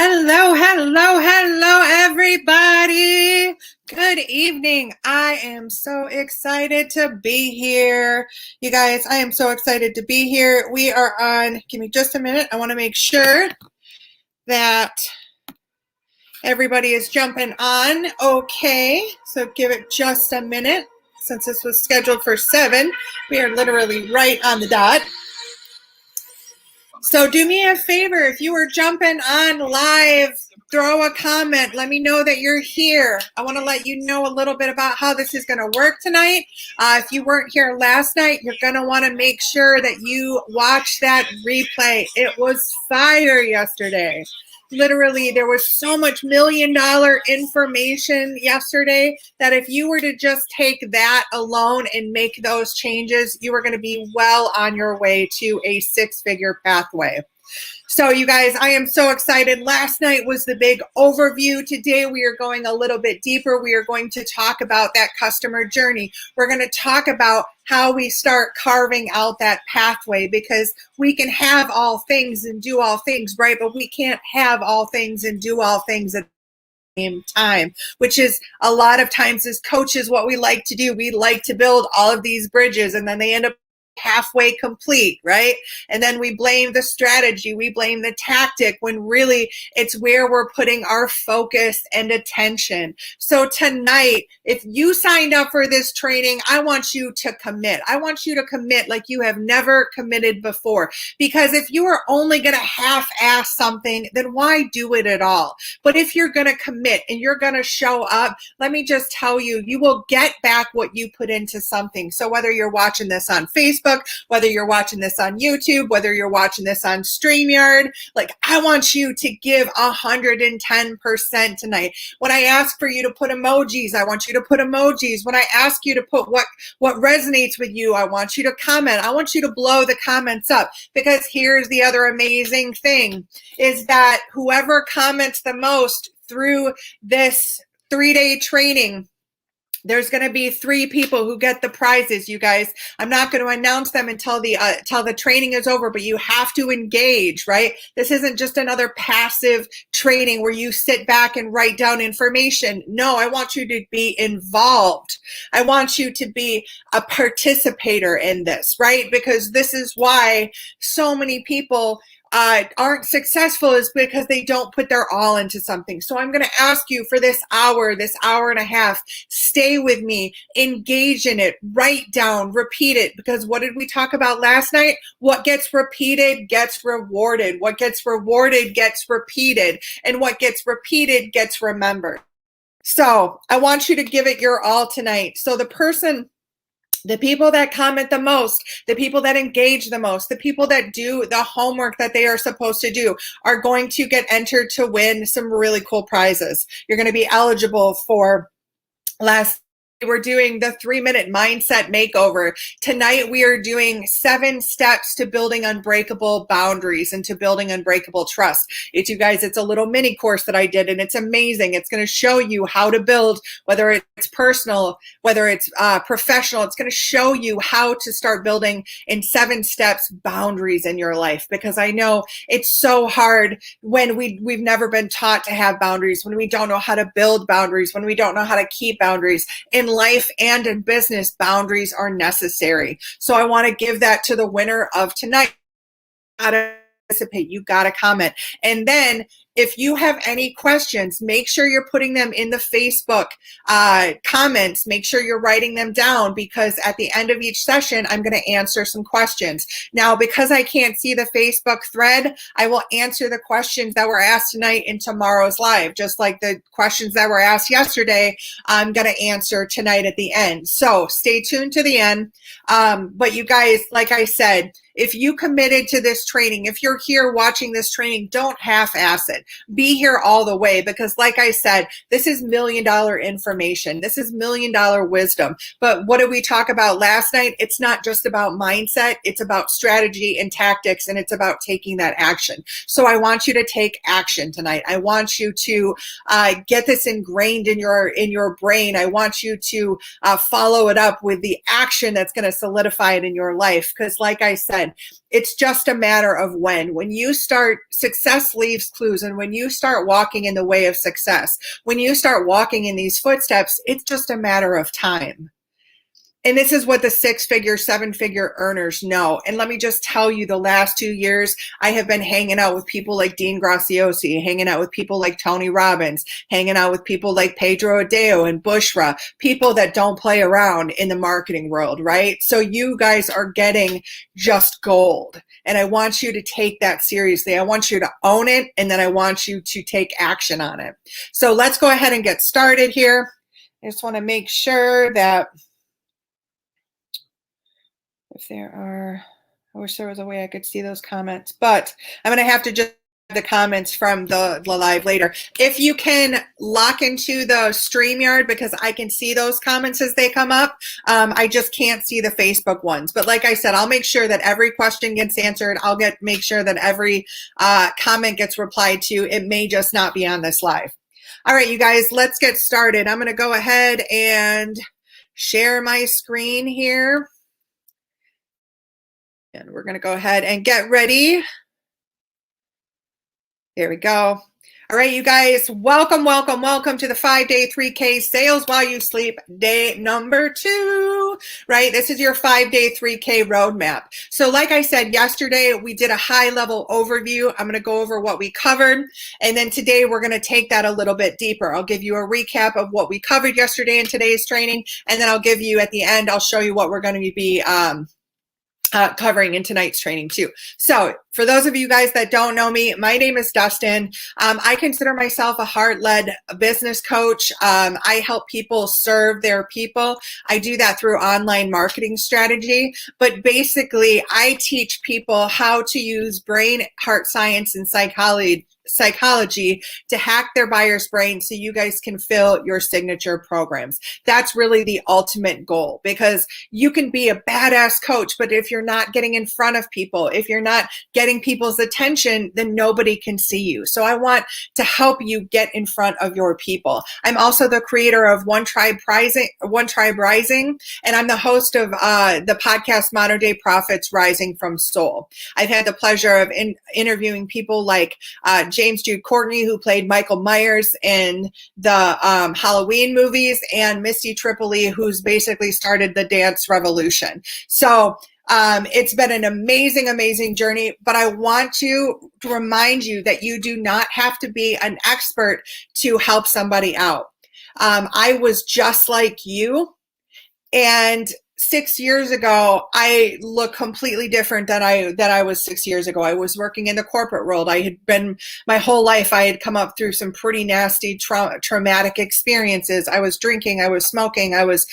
Hello, hello, hello, everybody. Good evening. I am so excited to be here. You guys, I am so excited to be here. We are on, give me just a minute. I want to make sure that everybody is jumping on. Okay, so give it just a minute. Since this was scheduled for 7, we are literally right on the dot. So do me a favor, if you are jumping on live, throw a comment. Let me know that you're here. I want to let you know a little bit about how this is going to work tonight. If you weren't here last night, you're going to want to make sure that you watch that replay. It was fire yesterday. Literally, there was so much million-dollar information yesterday that if you were to just take that alone and make those changes, you are going to be well on your way to a six-figure pathway. So you guys, I am so excited. Last night was the big overview. Today we are going a little bit deeper. We are going to talk about that customer journey. We're going to talk about how we start carving out that pathway, because we can have all things and do all things, right? But we can't have all things and do all things at the same time, which is a lot of times as coaches what we like to do. We like to build all of these bridges and then they end up halfway complete, right? And then we blame the strategy, we blame the tactic, when really it's where we're putting our focus and attention. So tonight, if you signed up for this training, I want you to commit. I want you to commit like you have never committed before, because if you are only going to half-ass something, then why do it at all? But if you're going to commit and you're going to show up, let me just tell you, you will get back what you put into something. So whether you're watching this on Facebook, whether you're watching this on YouTube, whether you're watching this on StreamYard, like I want you to give 110% tonight. When I ask for you to put emojis, I want you to put emojis. When I ask you to put what resonates with you, I want you to comment. I want you to blow the comments up, because here's the other amazing thing is that whoever comments the most through this 3-day training, there's going to be 3 people who get the prizes, you guys. I'm not going to announce them until the training is over, but you have to engage, right? This isn't just another passive training where you sit back and write down information. No, I want you to be involved. I want you to be a participator in this, right? Because this is why so many people aren't successful, is because they don't put their all into something. So I'm going to ask you for this hour and a half, stay with me, engage in it, write down, repeat it, because what did we talk about last night? What gets repeated gets rewarded. What gets rewarded gets repeated, and what gets repeated gets remembered. So I want you to give it your all tonight. So the people that comment the most, the people that engage the most, the people that do the homework that they are supposed to do are going to get entered to win some really cool prizes. You're going to be eligible for we're doing the 3-minute mindset makeover. Tonight, we are doing 7 steps to building unbreakable boundaries and to building unbreakable trust. It's, you guys, it's a little mini course that I did, and it's amazing. It's going to show you how to build, whether it's personal, whether it's professional. It's going to show you how to start building in 7 steps boundaries in your life, because I know it's so hard when we've never been taught to have boundaries, when we don't know how to build boundaries, when we don't know how to keep boundaries. In life and in business, boundaries are necessary. So I want to give that to the winner of tonight. You gotta participate, you gotta comment. And then if you have any questions, make sure you're putting them in the Facebook comments. Make sure you're writing them down, because at the end of each session, I'm going to answer some questions. Now, because I can't see the Facebook thread, I will answer the questions that were asked tonight in tomorrow's live, just like the questions that were asked yesterday, I'm going to answer tonight at the end. So stay tuned to the end. But you guys, like I said, if you committed to this training, if you're here watching this training, don't half-ass it. Be here all the way, because like I said, this is million-dollar information. This is million-dollar wisdom. But what did we talk about last night? It's not just about mindset. It's about strategy and tactics, and it's about taking that action. So I want you to take action tonight. I want you to get this ingrained in your brain. I want you to follow it up with the action that's going to solidify it in your life. Because like I said, said, it's just a matter of when. When you start, success leaves clues. And when you start walking in the way of success, when you start walking in these footsteps, it's just a matter of time. And this is what the 6-figure, 7-figure earners know. And let me just tell you, the last 2 years, I have been hanging out with people like Dean Graciosi, hanging out with people like Tony Robbins, hanging out with people like Pedro Adeo and Bushra, people that don't play around in the marketing world, right? So you guys are getting just gold. And I want you to take that seriously. I want you to own it, and then I want you to take action on it. So let's go ahead and get started here. I just want to make sure that if there are, I wish there was a way I could see those comments, but I'm going to have to just the comments from the live later. If you can lock into the StreamYard, because I can see those comments as they come up. I just can't see the Facebook ones. But like I said, I'll make sure that every question gets answered. I'll make sure that every comment gets replied to. It may just not be on this live. All right, you guys, let's get started. I'm going to go ahead and share my screen here. And we're going to go ahead and get ready. There we go. All right, you guys, welcome, welcome, welcome to the 5-Day 3K Sales While You Sleep day number 2, right? This is your 5-Day 3K roadmap. So like I said yesterday, we did a high-level overview. I'm going to go over what we covered. And then today, we're going to take that a little bit deeper. I'll give you a recap of what we covered yesterday in today's training. And then I'll give you, at the end, I'll show you what we're going to be covering in tonight's training too. So for those of you guys that don't know me, my name is Dustin. I consider myself a heart-led business coach. I help people serve their people. I do that through online marketing strategy, but basically I teach people how to use brain, heart science, and psychology to hack their buyer's brain so you guys can fill your signature programs. That's really the ultimate goal, because you can be a badass coach, but if you're not getting in front of people, if you're not getting people's attention, then nobody can see you. So I want to help you get in front of your people. I'm also the creator of One Tribe Rising, and I'm the host of the podcast Modern Day Prophets Rising from Soul. I've had the pleasure of interviewing people like James Jude Courtney, who played Michael Myers in the Halloween movies, and Misty Tripoli, who's basically started the dance revolution. So it's been an amazing, amazing journey, but I want to remind you that you do not have to be an expert to help somebody out. I was just like you, and 6 years ago, I look completely different than I was 6 years ago. I was working in the corporate world. I had been, my whole life, I had come up through some pretty nasty traumatic experiences. I was drinking, I was smoking, I was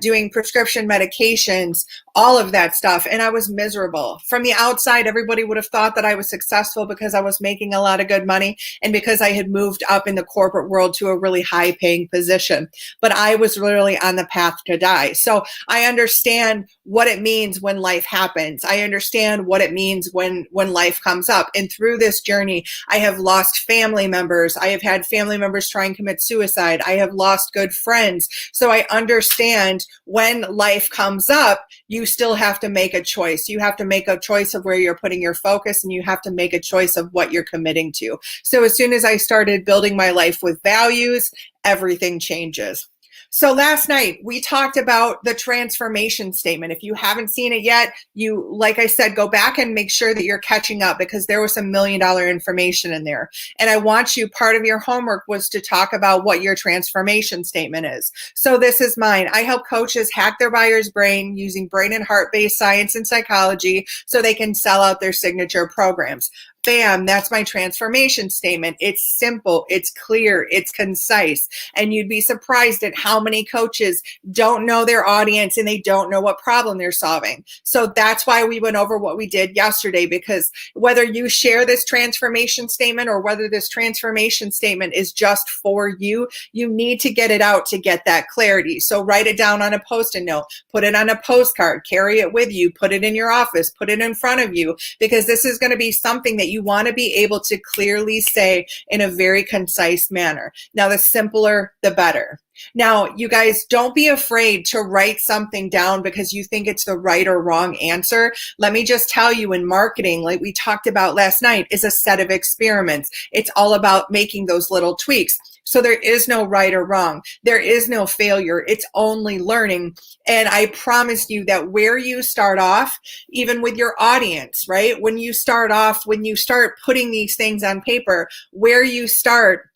doing prescription medications, all of that stuff, and I was miserable. From the outside, everybody would have thought that I was successful because I was making a lot of good money and because I had moved up in the corporate world to a really high-paying position. But I was literally on the path to die. So I understand what it means when life happens. I understand what it means when life comes up. And through this journey, I have lost family members. I have had family members try and commit suicide. I have lost good friends. So I understand when life comes up, you still have to make a choice. You have to make a choice of where you're putting your focus, and you have to make a choice of what you're committing to. So as soon as I started building my life with values, everything changes. So last night we talked about the transformation statement. If you haven't seen it yet, you, like I said, go back and make sure that you're catching up, because there was some $1 million information in there. And I want you, part of your homework was to talk about what your transformation statement is. So this is mine. I help coaches hack their buyer's brain using brain and heart-based science and psychology so they can sell out their signature programs. Bam, that's my transformation statement. It's simple, it's clear, it's concise, and you'd be surprised at how many coaches don't know their audience and they don't know what problem they're solving. So that's why we went over what we did yesterday, because whether you share this transformation statement or whether this transformation statement is just for you, you need to get it out to get that clarity. So write it down on a Post-it note, put it on a postcard, carry it with you, put it in your office, put it in front of you, because this is going to be something that you you want to be able to clearly say in a very concise manner. Now, the simpler, the better. Now, you guys, don't be afraid to write something down because you think it's the right or wrong answer. Let me just tell you, in marketing, like we talked about last night, is a set of experiments. It's all about making those little tweaks. So there is no right or wrong. There is no failure. It's only learning. And I promise you that where you start off, even with your audience, right? When you start off, when you start putting these things on paper, where you start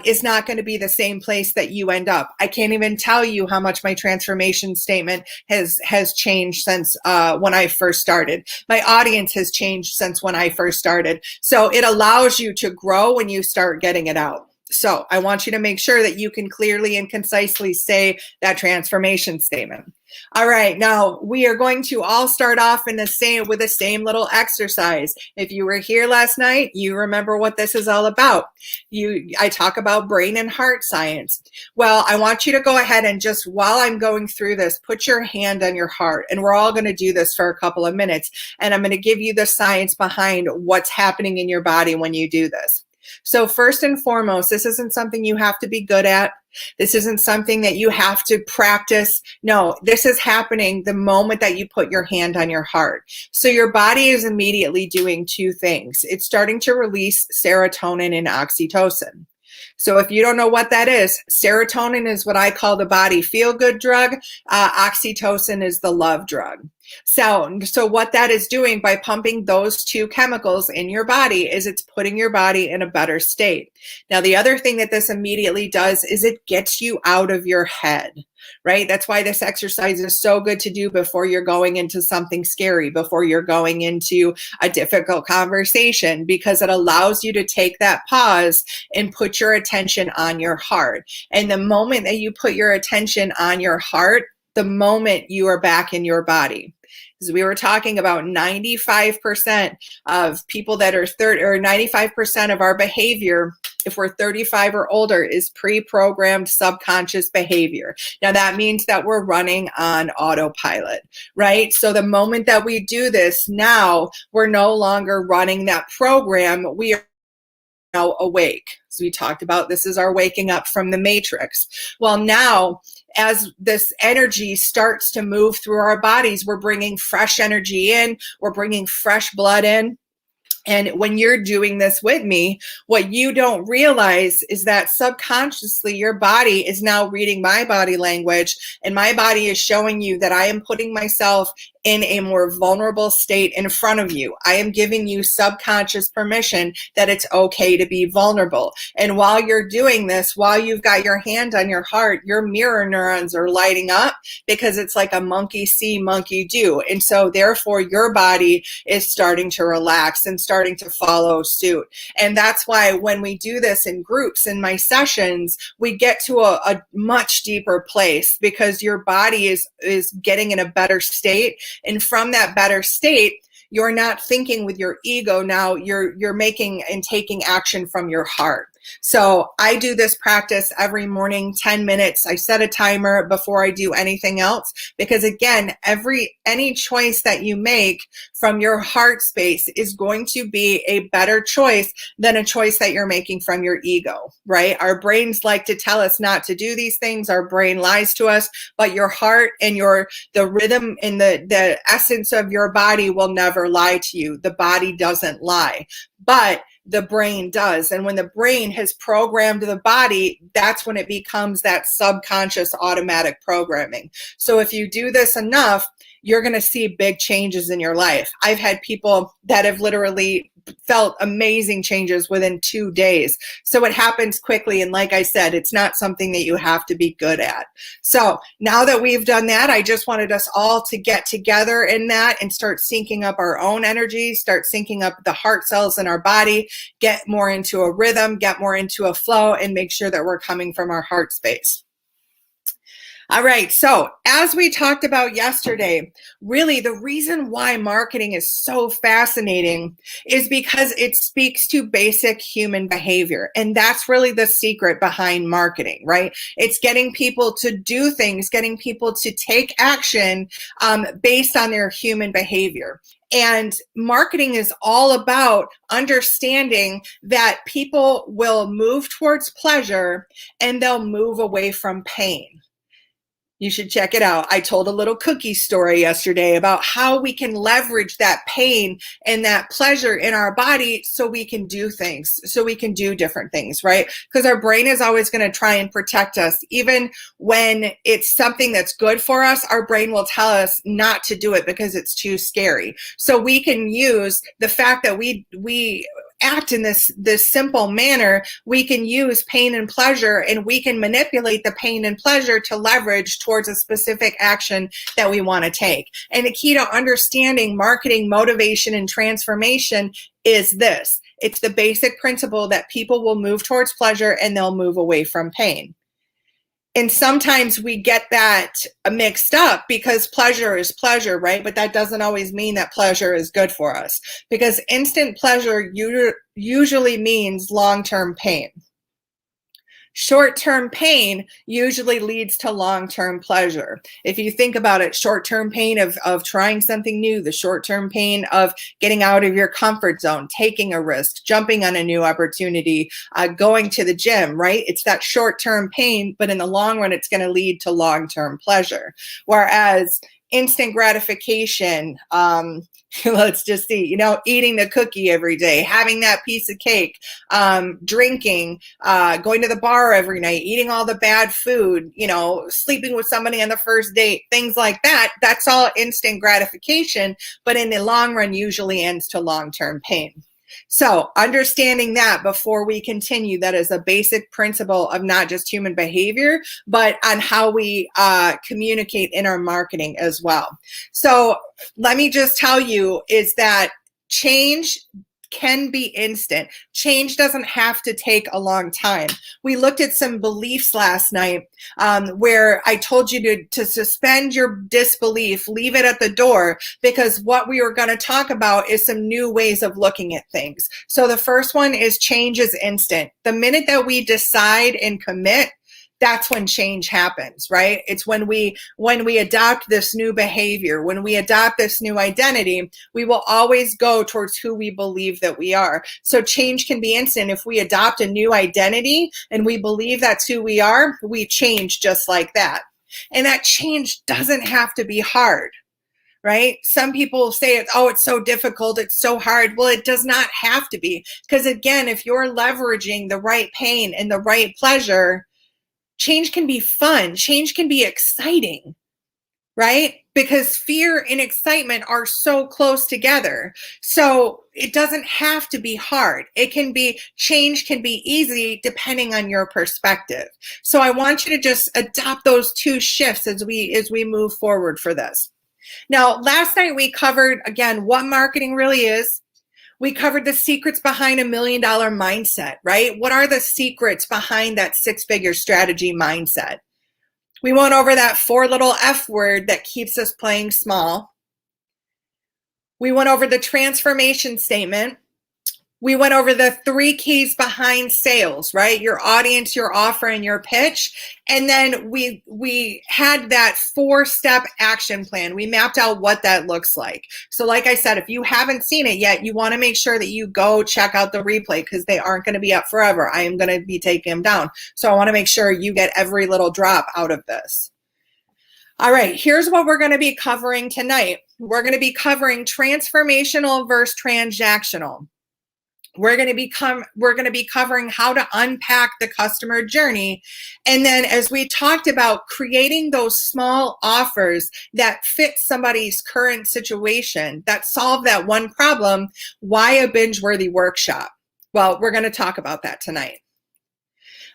is not going to be the same place that you end up. I can't even tell you how much my transformation statement has changed since when I first started. My audience has changed since when I first started. So it allows you to grow when you start getting it out. So I want you to make sure that you can clearly and concisely say that transformation statement. All right, now we are going to all start off with the same little exercise. If you were here last night, you remember what this is all about. I talk about brain and heart science. Well, I want you to go ahead and just, while I'm going through this, put your hand on your heart, and we're all going to do this for a couple of minutes, and I'm going to give you the science behind what's happening in your body when you do this. So first and foremost, this isn't something you have to be good at. This isn't something that you have to practice. No, this is happening the moment that you put your hand on your heart. So your body is immediately doing two things. It's starting to release serotonin and oxytocin. So if you don't know what that is, serotonin is what I call the body feel-good drug. Oxytocin is the love drug. So what that is doing by pumping those two chemicals in your body is it's putting your body in a better state. Now, the other thing that this immediately does is it gets you out of your head, right? That's why this exercise is so good to do before you're going into something scary, before you're going into a difficult conversation, because it allows you to take that pause and put your attention on your heart. And the moment that you put your attention on your heart, the moment you are back in your body. As we were talking about, 95% of people that are 95% of our behavior, if we're 35 or older, is pre-programmed subconscious behavior. Now that means that we're running on autopilot, right? So the moment that we do this, now we're no longer running that program. We are now awake. So we talked about this is our waking up from the matrix. Well, now as this energy starts to move through our bodies, we're bringing fresh energy in, we're bringing fresh blood in. And when you're doing this with me, what you don't realize is that subconsciously your body is now reading my body language, and my body is showing you that I am putting myself in a more vulnerable state in front of you. I am giving you subconscious permission that it's okay to be vulnerable. And while you're doing this, while you've got your hand on your heart, your mirror neurons are lighting up, because it's like a monkey see, monkey do. And so therefore your body is starting to relax and starting to follow suit. And that's why when we do this in groups, in my sessions, we get to a much deeper place, because your body is getting in a better state. And from that better state, you're not thinking with your ego. Now you're making and taking action from your heart. So I do this practice every morning, 10 minutes. I set a timer before I do anything else, because again, any choice that you make from your heart space is going to be a better choice than a choice that you're making from your ego, right? Our brains like to tell us not to do these things. Our brain lies to us, but your heart and the rhythm and the essence of your body will never lie to you. The body doesn't lie, but the brain does. And when the brain has programmed the body, that's when it becomes that subconscious automatic programming. So if you do this enough, you're going to see big changes in your life. I've had people that have literally felt amazing changes within 2 days. So it happens quickly. And like I said, it's not something that you have to be good at. So now that we've done that, I just wanted us all to get together in that and start syncing up our own energy, start syncing up the heart cells in our body, get more into a rhythm, get more into a flow, and make sure that we're coming from our heart space. All right. So, as we talked about yesterday, really the reason why marketing is so fascinating is because it speaks to basic human behavior. And that's really the secret behind marketing, right? It's getting people to do things, getting people to take action based on their human behavior. And marketing is all about understanding that people will move towards pleasure and they'll move away from pain. You should check it out. I told a little cookie story yesterday about how we can leverage that pain and that pleasure in our body so we can do things, so we can do different things, right? Because our brain is always going to try and protect us. Even when it's something that's good for us, our brain will tell us not to do it because it's too scary. So we can use the fact that we act in this simple manner. We can use pain and pleasure, and we can manipulate the pain and pleasure to leverage towards a specific action that we want to take. And the key to understanding marketing, motivation, and transformation is this. It's the basic principle that people will move towards pleasure and they'll move away from pain. And sometimes we get that mixed up because pleasure is pleasure, right? But that doesn't always mean that pleasure is good for us, because instant pleasure usually means long-term pain. Short-term pain usually leads to long-term pleasure. If you think about it, short-term pain of trying something new, the short-term pain of getting out of your comfort zone, taking a risk, jumping on a new opportunity, going to the gym, right? It's that short-term pain, but in the long run, it's going to lead to long-term pleasure. Whereas instant gratification, let's just see, eating the cookie every day, having that piece of cake, drinking, going to the bar every night, eating all the bad food, sleeping with somebody on the first date, things like that. That's all instant gratification, but in the long run usually ends to long-term pain. So understanding that before we continue, that is a basic principle of not just human behavior, but on how we communicate in our marketing as well. So let me just tell you is that change can be instant. Change doesn't have to take a long time. We looked at some beliefs last night where I told you to suspend your disbelief, leave it at the door, because what we were going to talk about is some new ways of looking at things. So the first one is change is instant. The minute that we decide and commit, that's when change happens, right? It's when we adopt this new behavior, when we adopt this new identity, we will always go towards who we believe that we are. So change can be instant. If we adopt a new identity and we believe that's who we are, we change just like that. And that change doesn't have to be hard, right? Some people say, it's so difficult, it's so hard. Well, it does not have to be. Because again, if you're leveraging the right pain and the right pleasure, change can be fun. Change can be exciting, right? Because fear and excitement are so close together. So it doesn't have to be hard. Change can be easy depending on your perspective. So I want you to just adopt those two shifts as we move forward for this. Now, last night we covered, again, what marketing really is. We covered the secrets behind $1 million mindset, right? What are the secrets behind that six-figure strategy mindset? We went over that 4 little F word that keeps us playing small. We went over the transformation statement. We went over the 3 keys behind sales, right? Your audience, your offer, and your pitch. And then we had that 4-step action plan. We mapped out what that looks like. So like I said, if you haven't seen it yet, you want to make sure that you go check out the replay because they aren't going to be up forever. I am going to be taking them down. So I want to make sure you get every little drop out of this. All right, here's what we're going to be covering tonight. We're going to be covering transformational versus transactional. We're going to be covering how to unpack the customer journey. And then as we talked about, creating those small offers that fit somebody's current situation, that solve that one problem. Why a binge-worthy workshop? Well, we're going to talk about that tonight.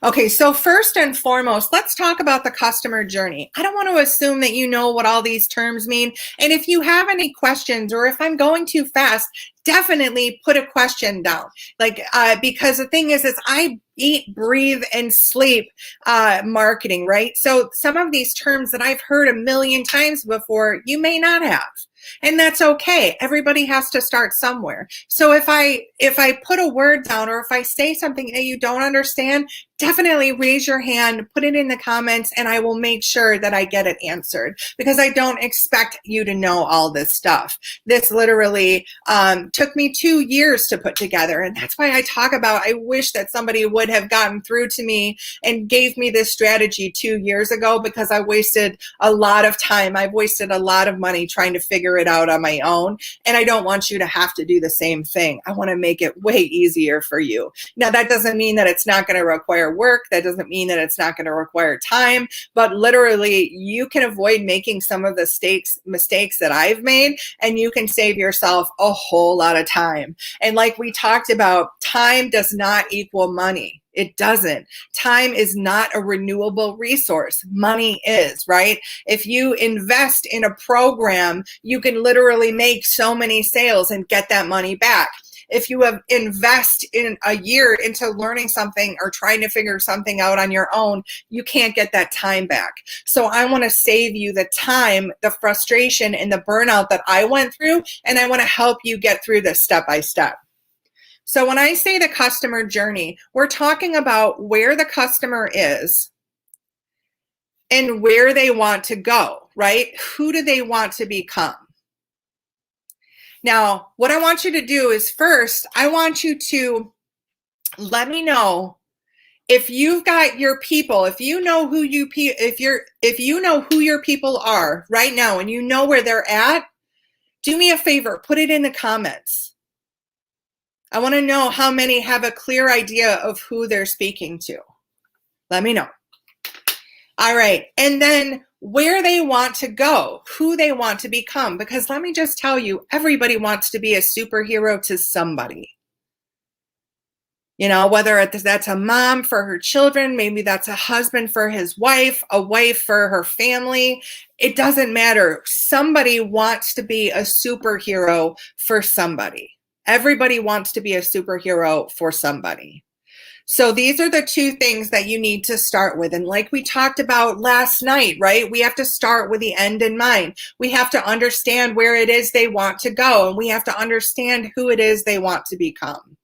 Okay, so first and foremost, let's talk about the customer journey. I don't want to assume that you know what all these terms mean. And if you have any questions or if I'm going too fast, definitely put a question down. Because the thing is I eat, breathe, and sleep marketing, right? So some of these terms that I've heard a million times before, you may not have. And that's okay. Everybody has to start somewhere. So if I put a word down or if I say something that you don't understand, definitely raise your hand, put it in the comments, and I will make sure that I get it answered, because I don't expect you to know all this stuff. This literally took me 2 years to put together. And that's why I talk about, I wish that somebody would have gotten through to me and gave me this strategy 2 years ago, because I wasted a lot of time. I've wasted a lot of money trying to figure it out on my own. And I don't want you to have to do the same thing. I want to make it way easier for you. Now, that doesn't mean that it's not going to require work. That doesn't mean that it's not going to require time, but literally you can avoid making some of the mistakes that I've made, and you can save yourself a whole lot of time. And like we talked about, time does not equal money. It doesn't. Time is not a renewable resource. Money is, right? If you invest in a program, you can literally make so many sales and get that money back. If you invest in a year into learning something or trying to figure something out on your own, you can't get that time back. So I want to save you the time, the frustration, and the burnout that I went through, and I want to help you get through this step by step. So when I say the customer journey, we're talking about where the customer is and where they want to go, right? Who do they want to become? Now, what I want you to do is first, I want you to let me know if you've got your people, if you know who your people are right now and you know where they're at, do me a favor, put it in the comments. I want to know how many have a clear idea of who they're speaking to. Let me know. All right. And then where they want to go, who they want to become. Because let me just tell you, everybody wants to be a superhero to somebody. You know, whether that's a mom for her children, maybe that's a husband for his wife, a wife for her family. It doesn't matter. Somebody wants to be a superhero for somebody. Everybody wants to be a superhero for somebody. So these are the two things that you need to start with. And like we talked about last night, right? We have to start with the end in mind. We have to understand where it is they want to go, and we have to understand who it is they want to become.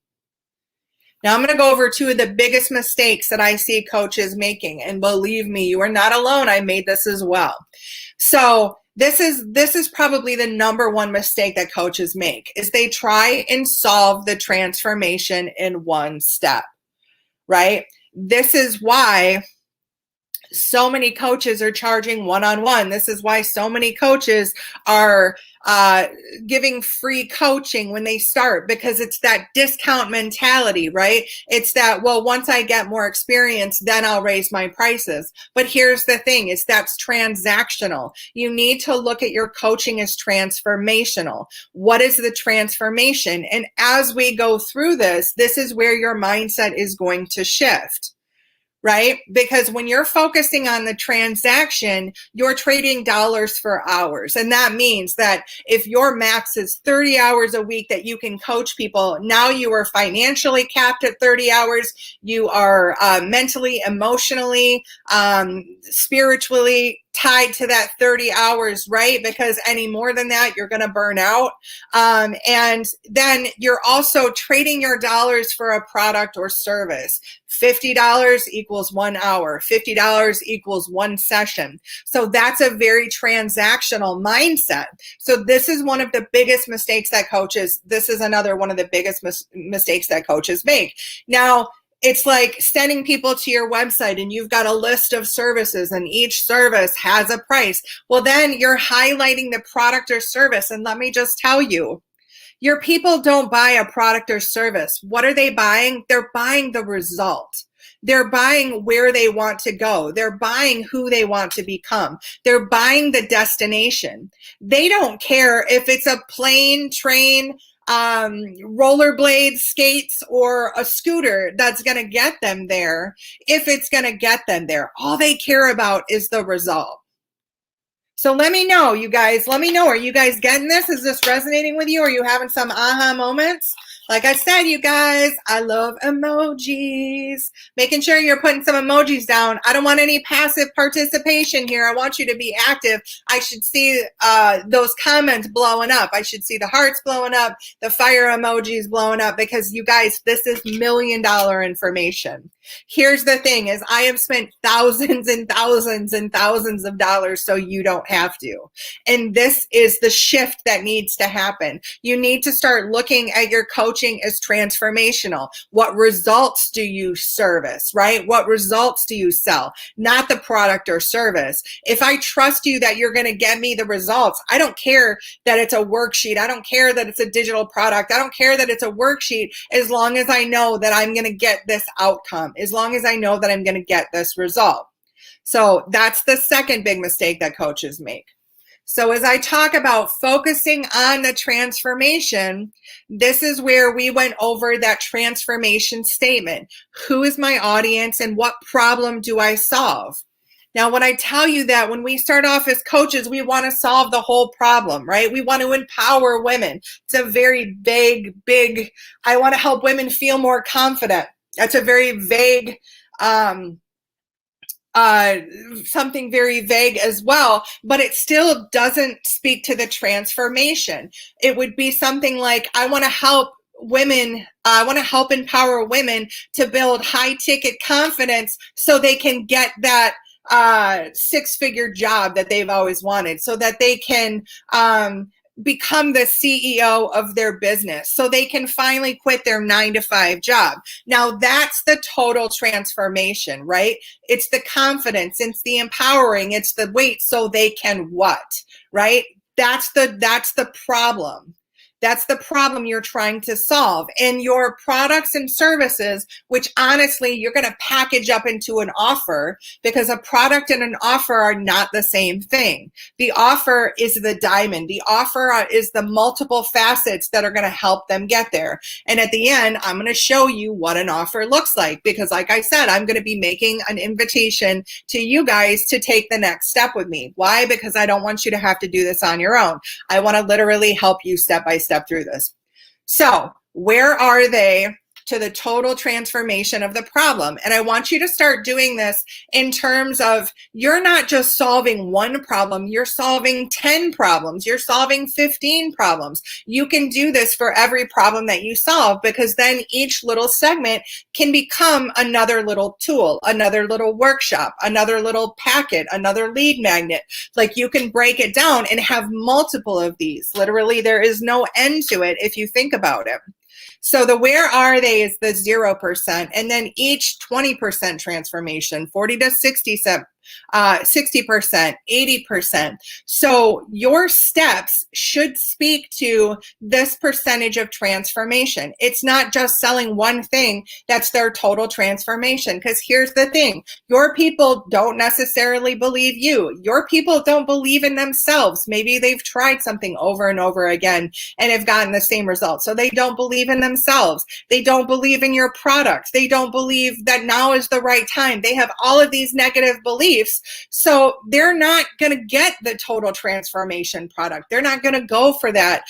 Now I'm going to go over two of the biggest mistakes that I see coaches making. And believe me, you are not alone. I made this as well. So this is probably the number one mistake that coaches make, is they try and solve the transformation in one step, right? This is why so many coaches are charging one-on-one. This is why so many coaches are giving free coaching when they start, because it's that discount mentality, right? It's that, well, once I get more experience, then I'll raise my prices. But here's the thing, is that's transactional. You need to look at your coaching as transformational. What is the transformation? And as we go through this is where your mindset is going to shift. Right? Because when you're focusing on the transaction, you're trading dollars for hours. And that means that if your max is 30 hours a week that you can coach people, now you are financially capped at 30 hours. You are mentally, emotionally, spiritually tied to that 30 hours, right? Because any more than that, you're going to burn out. And then you're also trading your dollars for a product or service. $50 equals 1 hour. $50 equals 1 session. So that's a very transactional mindset. So this is one of the biggest mistakes that this is another one of the biggest mistakes that coaches make. Now, it's like sending people to your website and you've got a list of services and each service has a price. Well, then you're highlighting the product or service. And let me just tell you, your people don't buy a product or service. What are they buying? They're buying the result. They're buying where they want to go. They're buying who they want to become. They're buying the destination. They don't care if it's a plane, train, rollerblades, skates, or a scooter that's going to get them there, if it's going to get them there. All they care about is the result. So let me know, you guys. Let me know. Are you guys getting this? Is this resonating with you? Are you having some aha moments? Like I said, you guys, I love emojis. Making sure you're putting some emojis down. I don't want any passive participation here. I want you to be active. I should see those comments blowing up. I should see the hearts blowing up, the fire emojis blowing up, because you guys, this is $1 million information. Here's the thing is I have spent thousands and thousands and thousands of dollars so you don't have to. And this is the shift that needs to happen. You need to start looking at your coaching as transformational. What results do you service, right? What results do you sell? Not the product or service. If I trust you that you're going to get me the results, I don't care that it's a worksheet. I don't care that it's a digital product. I don't care that it's a worksheet, as long as I know that I'm going to get this outcome, as long as I know that I'm going to get this result. So that's the second big mistake that coaches make. So as I talk about focusing on the transformation, this is where we went over that transformation statement. Who is my audience and what problem do I solve? Now, when I tell you that when we start off as coaches, we want to solve the whole problem, right? We want to empower women. It's a very big, I want to help women feel more confident. That's a very vague, something very vague as well, but it still doesn't speak to the transformation. It would be something like, I want to help women, I want to help empower women to build high ticket confidence so they can get that six-figure job that they've always wanted, so that they can become the CEO of their business, so they can finally quit their 9-to-5 job. Now that's the total transformation, right? It's the confidence, it's the empowering, it's the wait, so they can what, right? That's the problem. That's the problem you're trying to solve. And your products and services, which honestly, you're going to package up into an offer, because a product and an offer are not the same thing. The offer is the diamond. The offer is the multiple facets that are going to help them get there. And at the end, I'm going to show you what an offer looks like, because like I said, I'm going to be making an invitation to you guys to take the next step with me. Why? Because I don't want you to have to do this on your own. I want to literally help you step by step through this. So where are they to the total transformation of the problem? And I want you to start doing this in terms of, you're not just solving one problem, you're solving 10 problems, you're solving 15 problems. You can do this for every problem that you solve, because then each little segment can become another little tool, another little workshop, another little packet, another lead magnet. Like, you can break it down and have multiple of these. Literally, there is no end to it if you think about it. So the where are they is the 0%, and then each 20% transformation, 40 to 60%, 80%. So your steps should speak to this percentage of transformation. It's not just selling one thing that's their total transformation, because here's the thing. Your people don't necessarily believe you. Your people don't believe in themselves. Maybe they've tried something over and over again and have gotten the same results. So they don't believe in themselves. They don't believe in your product. They don't believe that now is the right time. They have all of these negative beliefs. So they're not going to get the total transformation product. They're not going to go for that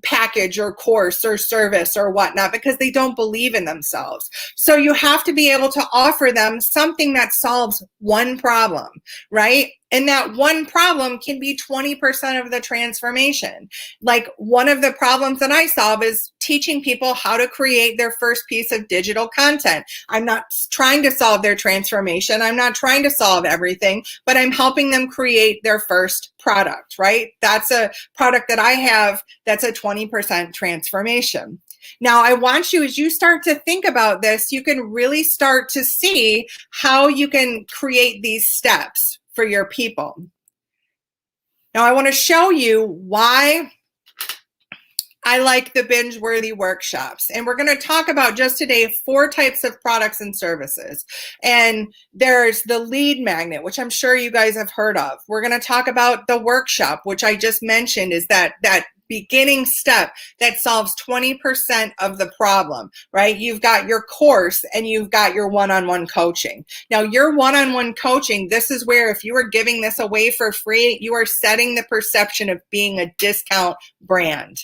package or course or service or whatnot, because they don't believe in themselves. So you have to be able to offer them something that solves one problem, right? And that one problem can be 20% of the transformation. Like, one of the problems that I solve is teaching people how to create their first piece of digital content. I'm not trying to solve their transformation. I'm not trying to solve everything, but I'm helping them create their first product, right? That's a product that I have that's a 20% transformation. Now, I want you, as you start to think about this, you can really start to see how you can create these steps for your people. Now, I want to show you why I like the binge-worthy workshops. And we're going to talk about just today 4 types of products and services. And there's the lead magnet, which I'm sure you guys have heard of. We're going to talk about the workshop, which I just mentioned is that beginning step that solves 20% of the problem, right? You've got your course and you've got your one-on-one coaching. Now, your one-on-one coaching, this is where if you are giving this away for free, you are setting the perception of being a discount brand,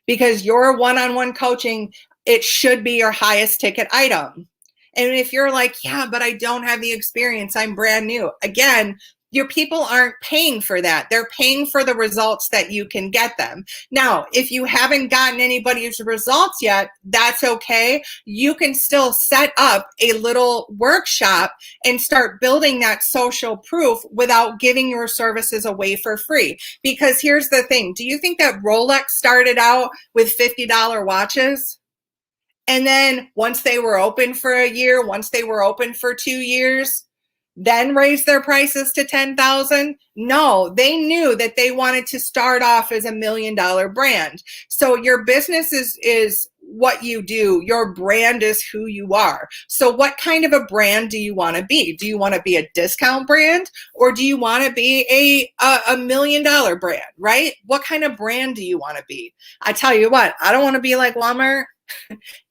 because your one-on-one coaching, it should be your highest ticket item. And if you're like, yeah, but I don't have the experience, I'm brand new. Again, your people aren't paying for that. They're paying for the results that you can get them. Now, if you haven't gotten anybody's results yet, that's okay. You can still set up a little workshop and start building that social proof without giving your services away for free. Because here's the thing. Do you think that Rolex started out with $50 watches? And then once they were open for a year, once they were open for 2 years, then raise their prices to 10,000? No, they knew that they wanted to start off as $1 million brand. So your business is what you do. Your brand is who you are. So what kind of a brand do you want to be? Do you want to be a discount brand, or do you want to be a $1 million brand, right? What kind of brand do you want to be? I tell you what, I don't want to be like Walmart.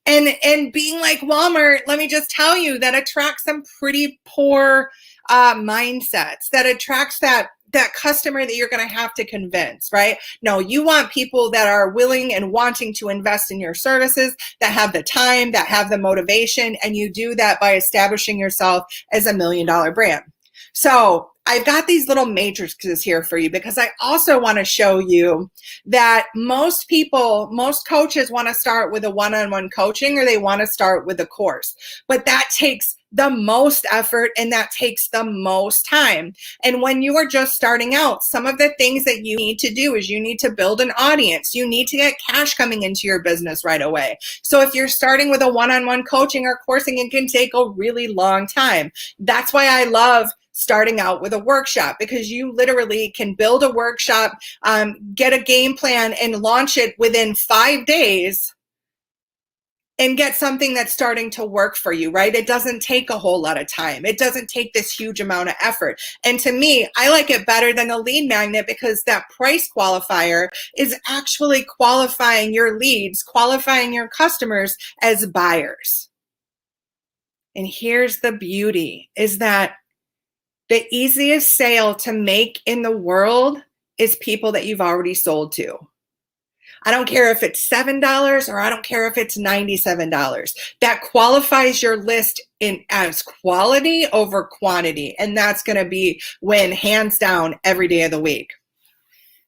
And being like Walmart, let me just tell you, that attracts some pretty poor mindsets. That attracts that customer that you're going to have to convince, right? No, you want people that are willing and wanting to invest in your services, that have the time, that have the motivation, and you do that by establishing yourself as $1 million brand. So I've got these little matrices here for you, because I also want to show you that most people, most coaches want to start with a one-on-one coaching, or they want to start with a course. But that takes the most effort and that takes the most time. And when you are just starting out, some of the things that you need to do is you need to build an audience. You need to get cash coming into your business right away. So if you're starting with a one-on-one coaching or coursing, it can take a really long time. That's why I love starting out with a workshop, because you literally can build a workshop, get a game plan and launch it within 5 days and get something that's starting to work for you, right? It doesn't take a whole lot of time. It doesn't take this huge amount of effort. And to me, I like it better than a lead magnet, because that price qualifier is actually qualifying your leads, qualifying your customers as buyers. And here's the beauty, is that the easiest sale to make in the world is people that you've already sold to. I don't care if it's $7 or I don't care if it's $97. That qualifies your list in as quality over quantity. And that's going to be win hands down every day of the week.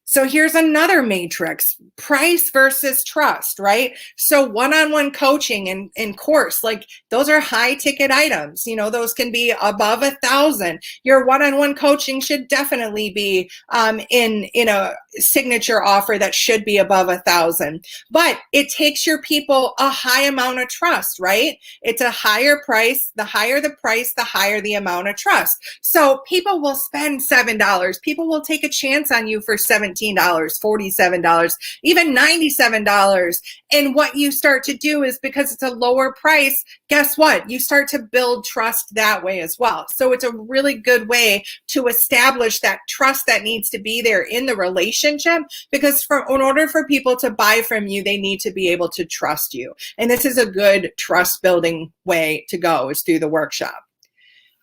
So here's another matrix, price versus trust, right? So one-on-one coaching and course, like those are high ticket items. You know, those can be above 1,000. Your one-on-one coaching should definitely be in a signature offer that should be above 1,000. But it takes your people a high amount of trust, right? It's a higher price. The higher the price, the higher the amount of trust. So people will spend $7. People will take a chance on you for $17, $47, even $97. And what you start to do is, because it's a lower price, guess what? You start to build trust that way as well. So it's a really good way to establish that trust that needs to be there in the relationship, because in order for people to buy from you, they need to be able to trust you. And this is a good trust building way to go, is through the workshop.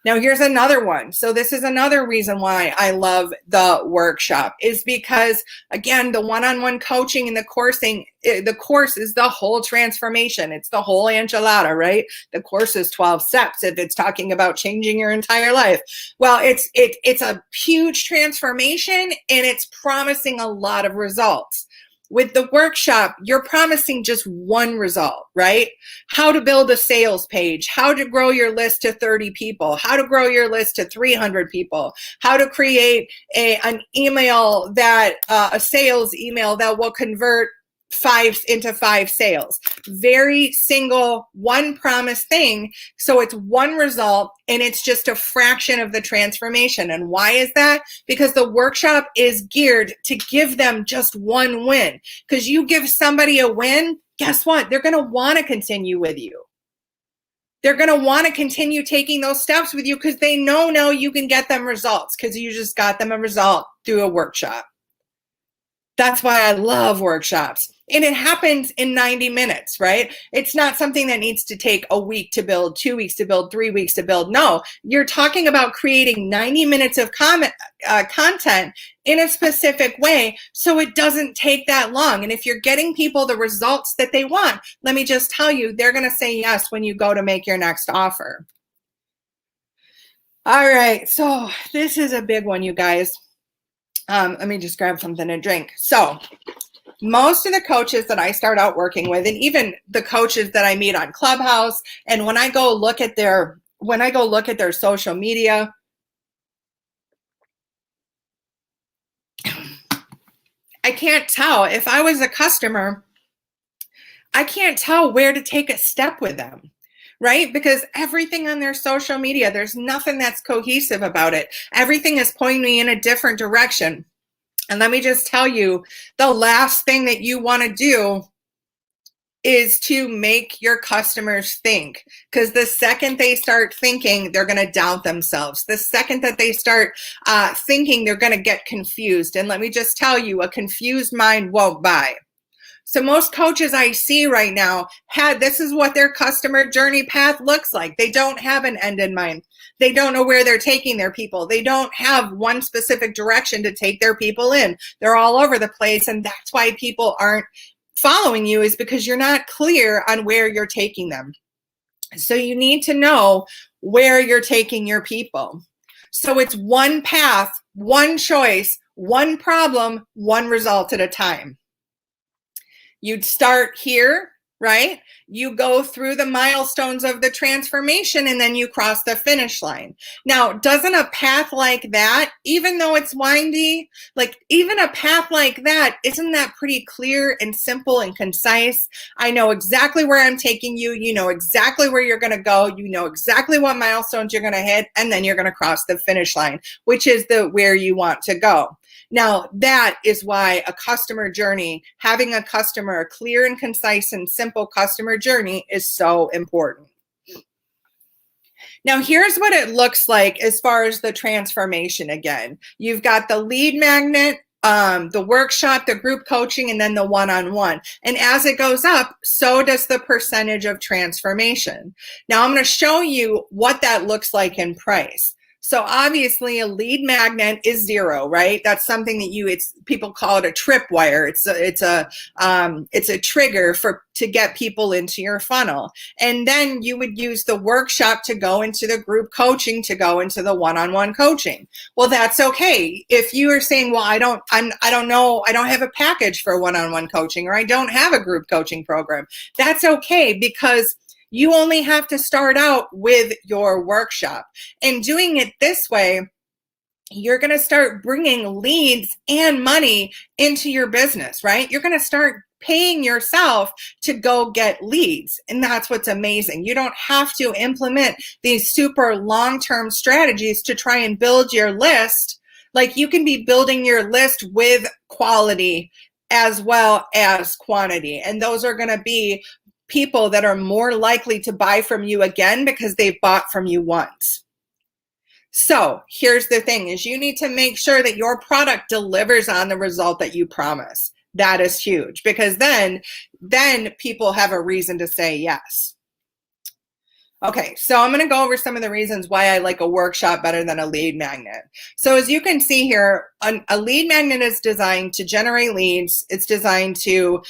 Now, here's another one. So this is another reason why I love the workshop, is because, again, the one-on-one coaching and the coursing, the course is the whole transformation. It's the whole enchilada, right? The course is 12 steps if it's talking about changing your entire life. Well, it's a huge transformation, and it's promising a lot of results. With the workshop, you're promising just one result, right? How to build a sales page, how to grow your list to 30 people, how to grow your list to 300 people, how to create an email that, a sales email that will convert 5 into 5 sales. Very single, one promise thing. So it's one result, and it's just a fraction of the transformation. And why is that? Because the workshop is geared to give them just one win. Because you give somebody a win, guess what? They're going to want to continue with you. They're going to want to continue taking those steps with you, because they know now you can get them results, because you just got them a result through a workshop. That's why I love workshops. And it happens in 90 minutes, right? It's not something that needs to take a week to build, 2 weeks to build, 3 weeks to build. No, you're talking about creating 90 minutes of content in a specific way so it doesn't take that long. And if you're getting people the results that they want, let me just tell you, they're going to say yes when you go to make your next offer. All right, so this is a big one, you guys. Let me just grab something to drink. So most of the coaches that I start out working with, and even the coaches that I meet on Clubhouse, and when I go look at their social media, I can't tell. If I was a customer, I can't tell where to take a step with them, right? Because everything on their social media, there's nothing that's cohesive about it. Everything is pointing me in a different direction. And let me just tell you, the last thing that you want to do is to make your customers think, because the second they start thinking, they're going to doubt themselves. The second that they start thinking, they're going to get confused. And let me just tell you, a confused mind won't buy. So most coaches I see right now this is what their customer journey path looks like. They don't have an end in mind. They don't know where they're taking their people. They don't have one specific direction to take their people in. They're all over the place. And that's why people aren't following you, is because you're not clear on where you're taking them. So you need to know where you're taking your people. So it's one path, one choice, one problem, one result at a time. You'd start here, right? You go through the milestones of the transformation and then you cross the finish line. Now, doesn't a path like that, even though it's windy, like even a path like that, isn't that pretty clear and simple and concise? I know exactly where I'm taking you. You know exactly where you're going to go. You know exactly what milestones you're going to hit, and then you're going to cross the finish line, which is where you want to go. Now, that is why a customer journey, having a clear and concise and simple customer journey is so important. Now, here's what it looks like as far as the transformation again. You've got the lead magnet, the workshop, the group coaching, and then the one-on-one. And as it goes up, so does the percentage of transformation. Now, I'm going to show you what that looks like in price. So obviously a lead magnet is zero, right? That's something that people call it a tripwire. It's a trigger to get people into your funnel. And then you would use the workshop to go into the group coaching, to go into the one-on-one coaching. Well, that's okay. If you are saying, well, I don't know, I don't have a package for one-on-one coaching, or I don't have a group coaching program, that's okay, because you only have to start out with your workshop. And doing it this way, you're going to start bringing leads and money into your business, right? You're going to start paying yourself to go get leads. And that's what's amazing. You don't have to implement these super long-term strategies to try and build your list. Like, you can be building your list with quality as well as quantity. And those are going to be people that are more likely to buy from you again because they've bought from you once. So here's the thing, is you need to make sure that your product delivers on the result that you promise. That is huge, because then people have a reason to say yes. Okay, so I'm going to go over some of the reasons why I like a workshop better than a lead magnet. So as you can see here, a lead magnet is designed to generate leads. It's designed to,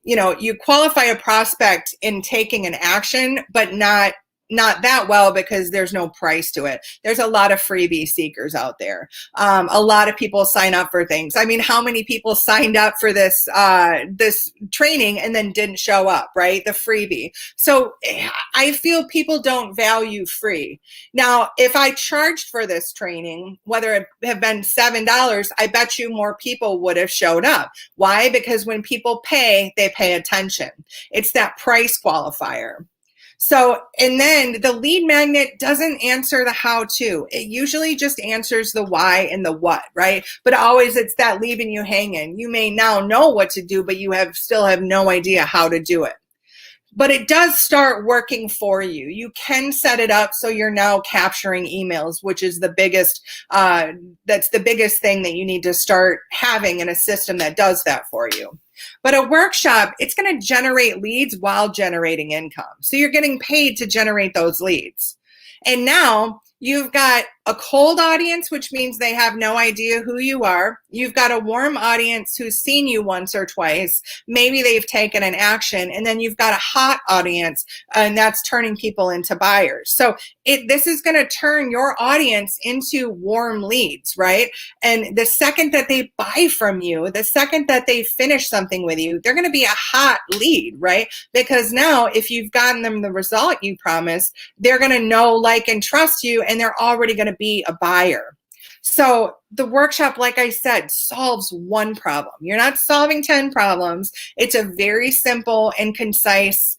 you qualify a prospect in taking an action, but not that well, because there's no price to it. There's a lot of freebie seekers out there. A lot of people sign up for things. I mean, how many people signed up for this training and then didn't show up, right? The freebie. So I feel people don't value free. Now, if I charged for this training, whether it have been $7, I bet you more people would have showed up. Why? Because when people pay, they pay attention. It's that price qualifier. So, and then the lead magnet doesn't answer the how-to. It usually just answers the why and the what, right? But always it's that leaving you hanging. You may now know what to do, but you still have no idea how to do it. but it does start working for you. You can set it up so you're now capturing emails, which is the biggest, that's the biggest thing that you need to start having in a system that does that for you. But a workshop, it's going to generate leads while generating income. So you're getting paid to generate those leads. And now you've got a cold audience, which means they have no idea who you are. You've got a warm audience who's seen you once or twice. Maybe they've taken an action. And then you've got a hot audience, and that's turning people into buyers. So this is going to turn your audience into warm leads, right? And the second that they buy from you, the second that they finish something with you, they're going to be a hot lead, right? Because now if you've gotten them the result you promised, they're going to know, like, and trust you, and they're already going to be a buyer. So the workshop, like I said, solves one problem. You're not solving 10 problems. It's a very simple and concise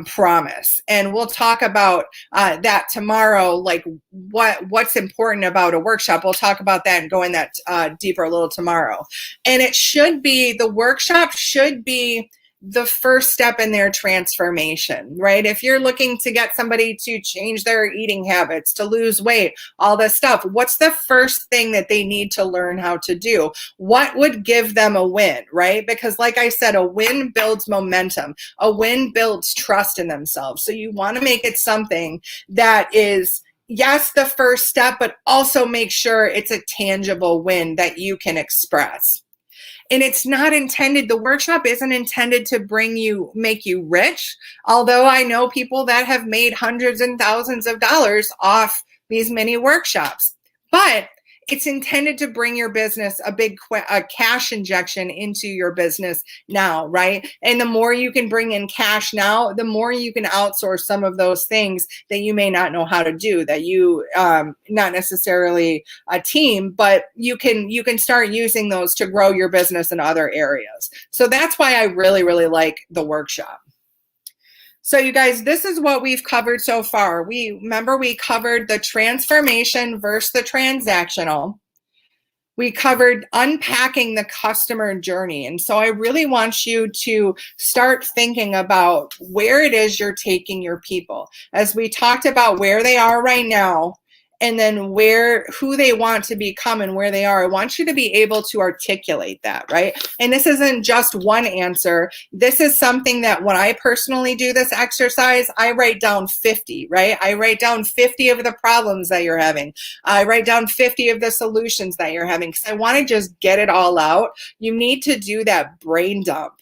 promise. And we'll talk about that tomorrow, like what's important about a workshop. We'll talk about that and go in that deeper a little tomorrow. And it should be, the workshop should be the first step in their transformation, right? If you're looking to get somebody to change their eating habits, to lose weight, all this stuff, what's the first thing that they need to learn how to do? What would give them a win, right? Because like I said, a win builds momentum. A win builds trust in themselves. So you want to make it something that is, yes, the first step, but also make sure it's a tangible win that you can express. And it's not intended, the workshop isn't intended to make you rich. Although I know people that have made hundreds and thousands of dollars off these mini workshops. But it's intended to bring your business a cash injection into your business now, right? And the more you can bring in cash now, the more you can outsource some of those things that you may not know how to do, that you, not necessarily a team, but you can start using those to grow your business in other areas. So that's why I really, really like the workshop. So you guys, this is what we've covered so far. Remember we covered the transformation versus the transactional. We covered unpacking the customer journey. And so I really want you to start thinking about where it is you're taking your people. As we talked about where they are right now, and then who they want to become and where they are. I want you to be able to articulate that, right? And this isn't just one answer. This is something that when I personally do this exercise, I write down 50, right? I write down 50 of the problems that you're having. I write down 50 of the solutions that you're having, because I want to just get it all out. You need to do that brain dump,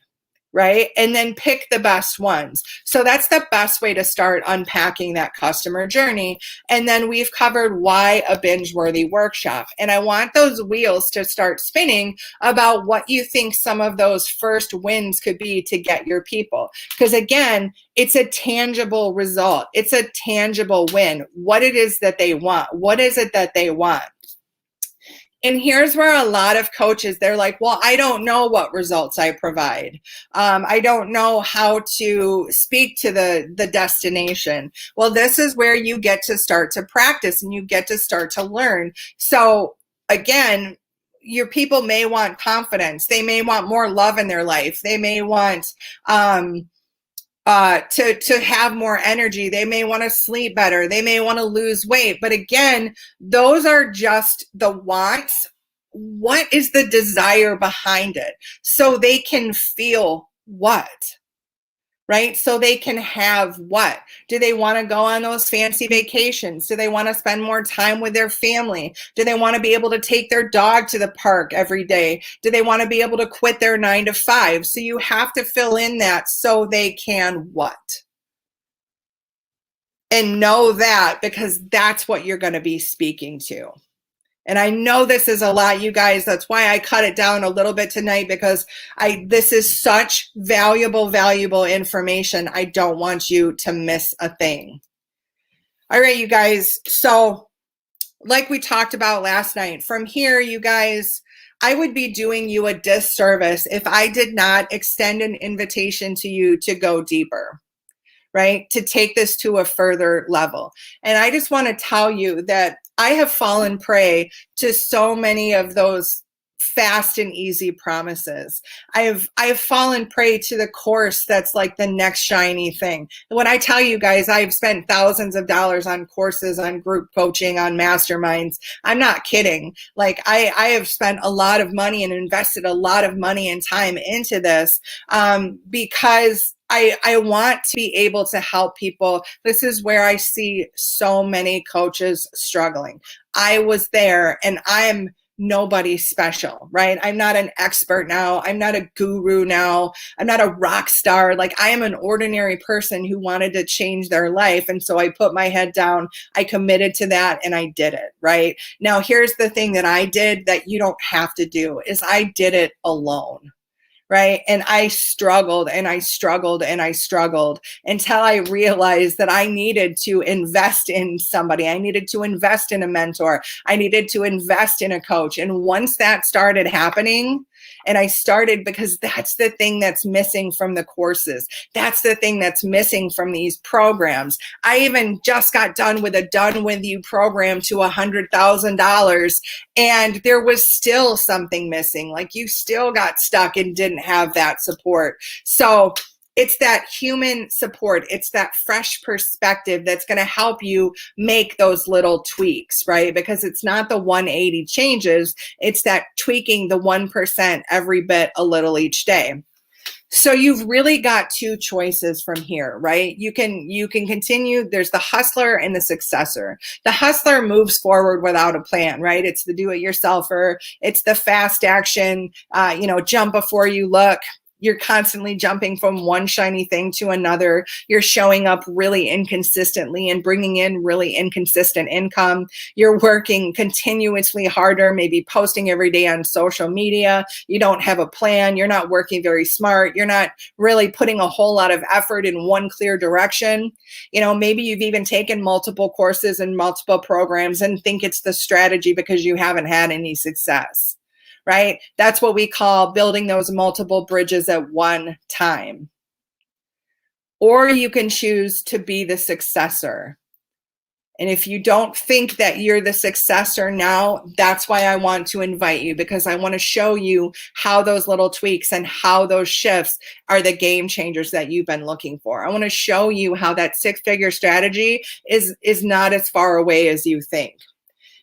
right? And then pick the best ones. So that's the best way to start unpacking that customer journey. And then we've covered why a binge-worthy workshop. And I want those wheels to start spinning about what you think some of those first wins could be to get your people. Because again, it's a tangible result. It's a tangible win. What it is that they want. What is it that they want? And here's where a lot of coaches, they're like, well, I don't know what results I provide. I don't know how to speak to the destination. Well, this is where you get to start to practice and you get to start to learn. So again, your people may want confidence. They may want more love in their life. They may want to have more energy. They may want to sleep better. They may want to lose weight. But again, those are just the wants. What is the desire behind it? So they can feel what? Right? So they can have what? Do they want to go on those fancy vacations? Do they want to spend more time with their family? Do they want to be able to take their dog to the park every day? Do they want to be able to quit their 9 to 5? So you have to fill in that so they can what? And know that, because that's what you're going to be speaking to. And I know this is a lot, you guys. That's why I cut it down a little bit tonight, because this is such valuable information. I don't want you to miss a thing. All right, you guys. So like we talked about last night, from here, you guys, I would be doing you a disservice if I did not extend an invitation to you to go deeper, right? To take this to a further level. And I just want to tell you that I have fallen prey to so many of those fast and easy promises. I have fallen prey to the course that's like the next shiny thing. When I tell you guys, I've spent thousands of dollars on courses, on group coaching, on masterminds. I'm not kidding. Like I have spent a lot of money and invested a lot of money and time into this because I want to be able to help people. This is where I see so many coaches struggling. I was there, and I am nobody special, right? I'm not an expert now. I'm not a guru now. I'm not a rock star. Like, I am an ordinary person who wanted to change their life. And so I put my head down, I committed to that, and I did it, right? Now, here's the thing that I did that you don't have to do is I did it alone. Right. And I struggled and I struggled and I struggled until I realized that I needed to invest in somebody. I needed to invest in a mentor. I needed to invest in a coach. And once that started happening, and I started, because that's the thing that's missing from the courses. That's the thing that's missing from these programs. I even just got done with a Done With You program to $100,000, and there was still something missing. Like, you still got stuck and didn't have that support. So it's that human support. It's that fresh perspective that's going to help you make those little tweaks, right? Because it's not the 180 changes. It's that tweaking the 1% every bit a little each day. So you've really got two choices from here, right? You can continue. There's the hustler and the successor. The hustler moves forward without a plan, right? It's the do-it-yourselfer. It's the fast action, jump before you look. You're constantly jumping from one shiny thing to another. You're showing up really inconsistently and bringing in really inconsistent income. You're working continuously harder, maybe posting every day on social media. You don't have a plan. You're not working very smart. You're not really putting a whole lot of effort in one clear direction. Maybe you've even taken multiple courses and multiple programs and think it's the strategy because you haven't had any success. Right? That's what we call building those multiple bridges at one time. Or you can choose to be the successor. And if you don't think that you're the successor now, that's why I want to invite you, because I want to show you how those little tweaks and how those shifts are the game changers that you've been looking for. I want to show you how that six-figure strategy is not as far away as you think.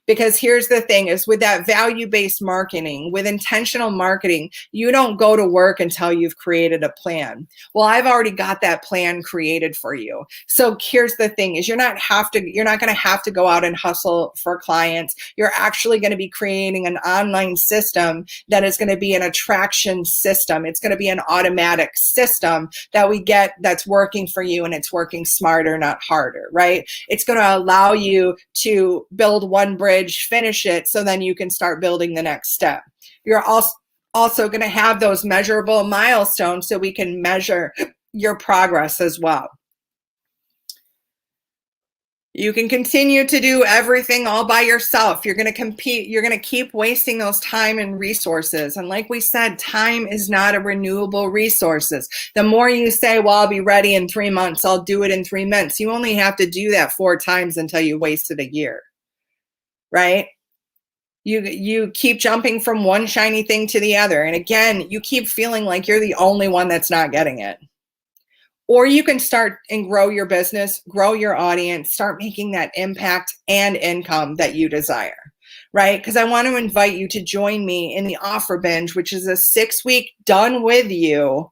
Because here's the thing is, with that value-based marketing, with intentional marketing, you don't go to work until you've created a plan. Well, I've already got that plan created for you. So here's the thing is, you're not going to have to go out and hustle for clients. You're actually going to be creating an online system that is going to be an attraction system. It's going to be an automatic system that we get that's working for you, and it's working smarter, not harder, right? It's going to allow you to build one bridge, finish it, so then you can start building the next step. You're also going to have those measurable milestones so we can measure your progress as well. You can continue to do everything all by yourself. You're going to compete. You're going to keep wasting those time and resources. And like we said, time is not a renewable resources. The more you say, well, I'll be ready in 3 months, I'll do it in 3 months, you only have to do that 4 times until you wasted a year. Right? You keep jumping from one shiny thing to the other. And again, you keep feeling like you're the only one that's not getting it. Or you can start and grow your business, grow your audience, start making that impact and income that you desire, right? Because I want to invite you to join me in the offer binge, which is a 6-week Done With You,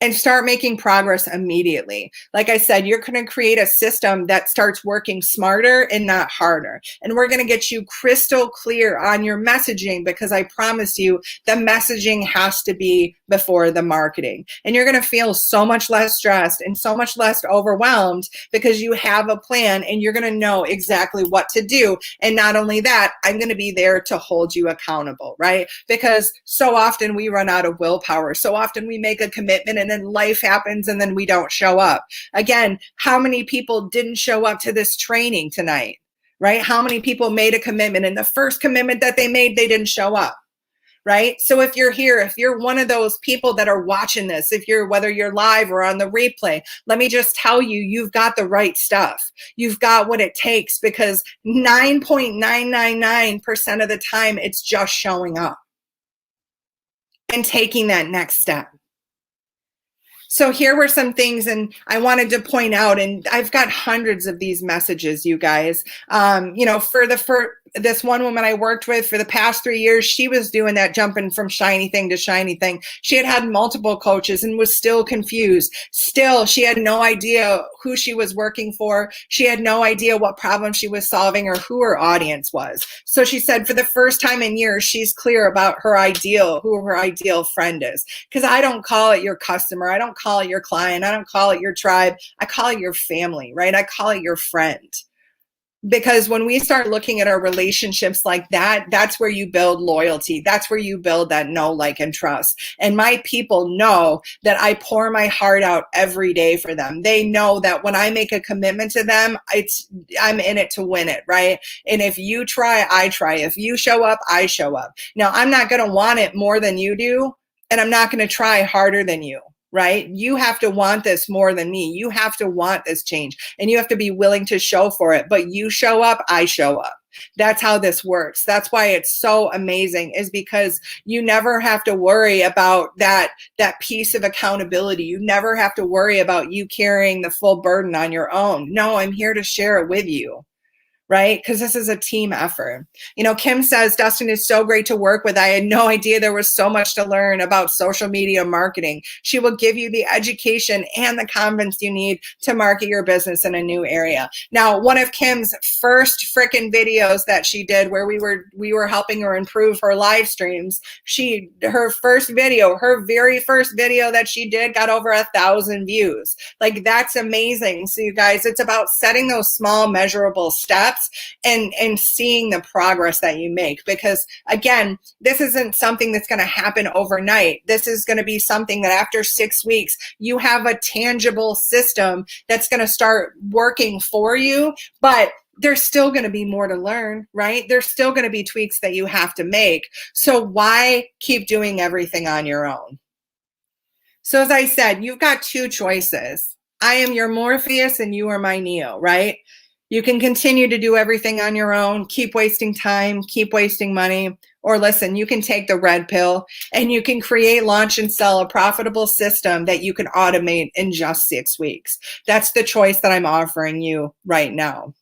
and start making progress immediately. Like I said, you're going to create a system that starts working smarter and not harder. And we're going to get you crystal clear on your messaging, because I promise you the messaging has to be before the marketing. And you're going to feel so much less stressed and so much less overwhelmed because you have a plan and you're going to know exactly what to do. And not only that, I'm going to be there to hold you accountable, right? Because so often we run out of willpower. So often we make a commitment and then life happens and then we don't show up. Again, how many people didn't show up to this training tonight, right? How many people made a commitment and the first commitment that they made, they didn't show up, right? So if you're here, if you're one of those people that are watching this, whether you're live or on the replay, let me just tell you, you've got the right stuff. You've got what it takes, because 9.999% of the time it's just showing up. and taking that next step. So here were some things, and I wanted to point out, and I've got hundreds of these messages, you guys. For this one woman I worked with for the past 3 years, she was doing that jumping from shiny thing to shiny thing. She had multiple coaches and was still confused. Still, she had no idea who she was working for. She had no idea what problem she was solving or who her audience was. So she said for the first time in years, she's clear about who her ideal friend is. Because I don't call it your customer. I don't call it your client. I don't call it your tribe. I call it your family, right? I call it your friend. Because when we start looking at our relationships like that, that's where you build loyalty. That's where you build that know, like, and trust. And my people know that I pour my heart out every day for them. They know that when I make a commitment to them, I'm in it to win it, right? And if you try, I try. If you show up, I show up. Now, I'm not going to want it more than you do, and I'm not going to try harder than you. Right? You have to want this more than me. You have to want this change, and you have to be willing to show for it. But you show up, I show up. That's how this works. That's why it's so amazing, is because you never have to worry about that piece of accountability. You never have to worry about you carrying the full burden on your own. No, I'm here to share it with you. Right? Because this is a team effort. Kim says, Dustin is so great to work with. I had no idea there was so much to learn about social media marketing. She will give you the education and the confidence you need to market your business in a new area. Now, one of Kim's first freaking videos that she did, where we were helping her improve her live streams, her very first video that she did got over 1,000 views. Like, that's amazing. So you guys, it's about setting those small measurable steps and seeing the progress that you make. Because again, this isn't something that's going to happen overnight. This is going to be something that after 6 weeks, you have a tangible system that's going to start working for you. But there's still going to be more to learn, right? There's still going to be tweaks that you have to make. So why keep doing everything on your own? So as I said, you've got two choices. I am your Morpheus and you are my Neo, right? You can continue to do everything on your own, keep wasting time, keep wasting money, or listen, you can take the red pill and you can create, launch, and sell a profitable system that you can automate in just 6 weeks. That's the choice that I'm offering you right now.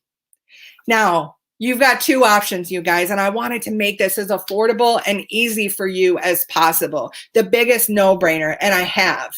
Now, you've got two options, you guys, and I wanted to make this as affordable and easy for you as possible. The biggest no-brainer, and I have.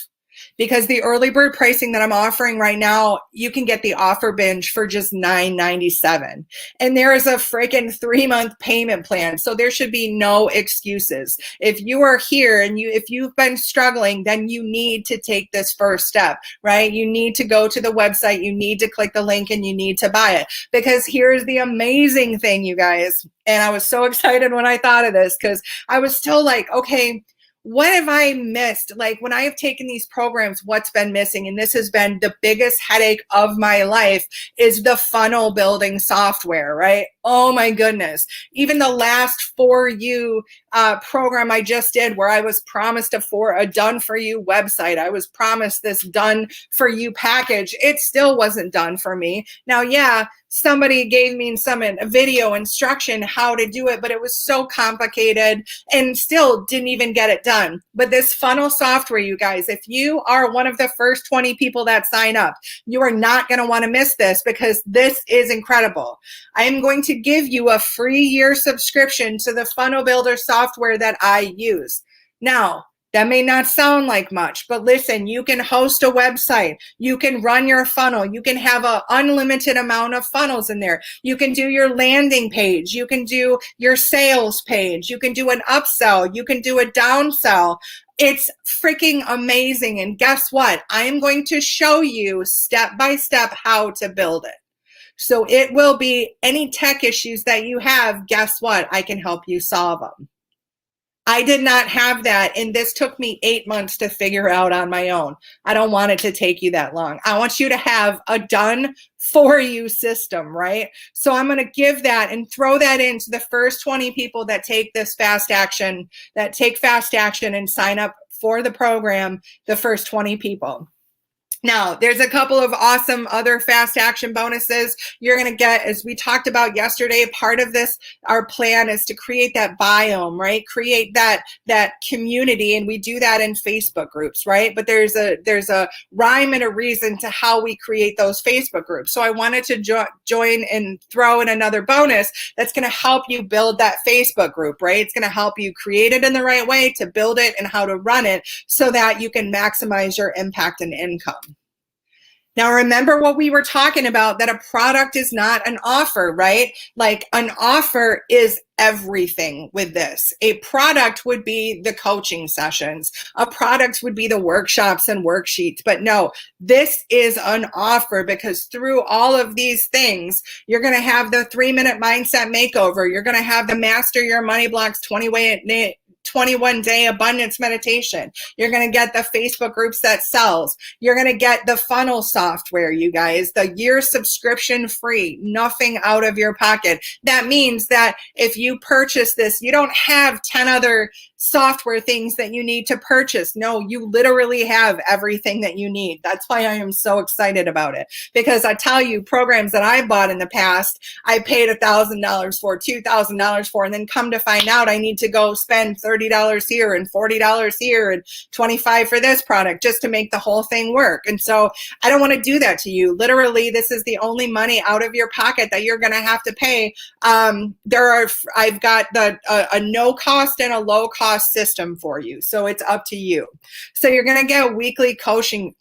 Because the early bird pricing that I'm offering right now, you can get the offer binge for just $9.97. And there is a freaking 3-month payment plan. So there should be no excuses. If you are here and if you've been struggling, then you need to take this first step, right? You need to go to the website, you need to click the link, and you need to buy it. Because here's the amazing thing, you guys. And I was so excited when I thought of this, because I was still like, okay, what have I missed? Like, when I have taken these programs, what's been missing? And this has been the biggest headache of my life, is the funnel building software, right? Oh my goodness. Even the last For You program I just did, where I was promised a done for you website. I was promised this done for you package. It still wasn't done for me. Now, yeah, somebody gave me a video instruction how to do it, but it was so complicated and still didn't even get it done. But this funnel software, you guys, if you are one of the first 20 people that sign up, you are not going to want to miss this, because this is incredible. I am going to give you a free year subscription to the funnel builder software that I use. Now, that may not sound like much, but listen, you can host a website. You can run your funnel. You can have an unlimited amount of funnels in there. You can do your landing page. You can do your sales page. You can do an upsell. You can do a downsell. It's freaking amazing. And guess what? I am going to show you step by step how to build it. So it will be any tech issues that you have, guess what? I can help you solve them. I did not have that, and this took me 8 months to figure out on my own. I don't want it to take you that long. I want you to have a done for you system, right? So I'm going to give that and throw that into the first 20 people that take this fast action and sign up for the program, the first 20 people. Now, there's a couple of awesome other fast action bonuses you're going to get. As we talked about yesterday, part of this, our plan is to create that biome, right? Create that community, and we do that in Facebook groups, right? But there's a rhyme and a reason to how we create those Facebook groups. So I wanted to join and throw in another bonus that's going to help you build that Facebook group, right? It's going to help you create it in the right way, to build it, and how to run it so that you can maximize your impact and income. Now, remember what we were talking about, that a product is not an offer, right? Like, an offer is everything with this. A product would be the coaching sessions. A product would be the workshops and worksheets. But no, this is an offer, because through all of these things, you're going to have the 3-minute mindset makeover. You're going to have the Master Your Money Blocks 21-day abundance meditation. You're going to get the Facebook groups that sells. You're going to get the funnel software, you guys, the year subscription free, nothing out of your pocket. That means that if you purchase this, you don't have 10 other software things that you need to purchase. No, you literally have everything that you need. That's why I am so excited about it, because I tell you, programs that I bought in the past, I paid $1,000 for, $2,000 for, and then come to find out I need to go spend $30 here and $40 here and $25 for this product just to make the whole thing work. And so I don't want to do that to you. Literally, this is the only money out of your pocket that you're going to have to pay. I've got a no cost and a low cost system for you. So it's up to you. So you're going to get weekly coaching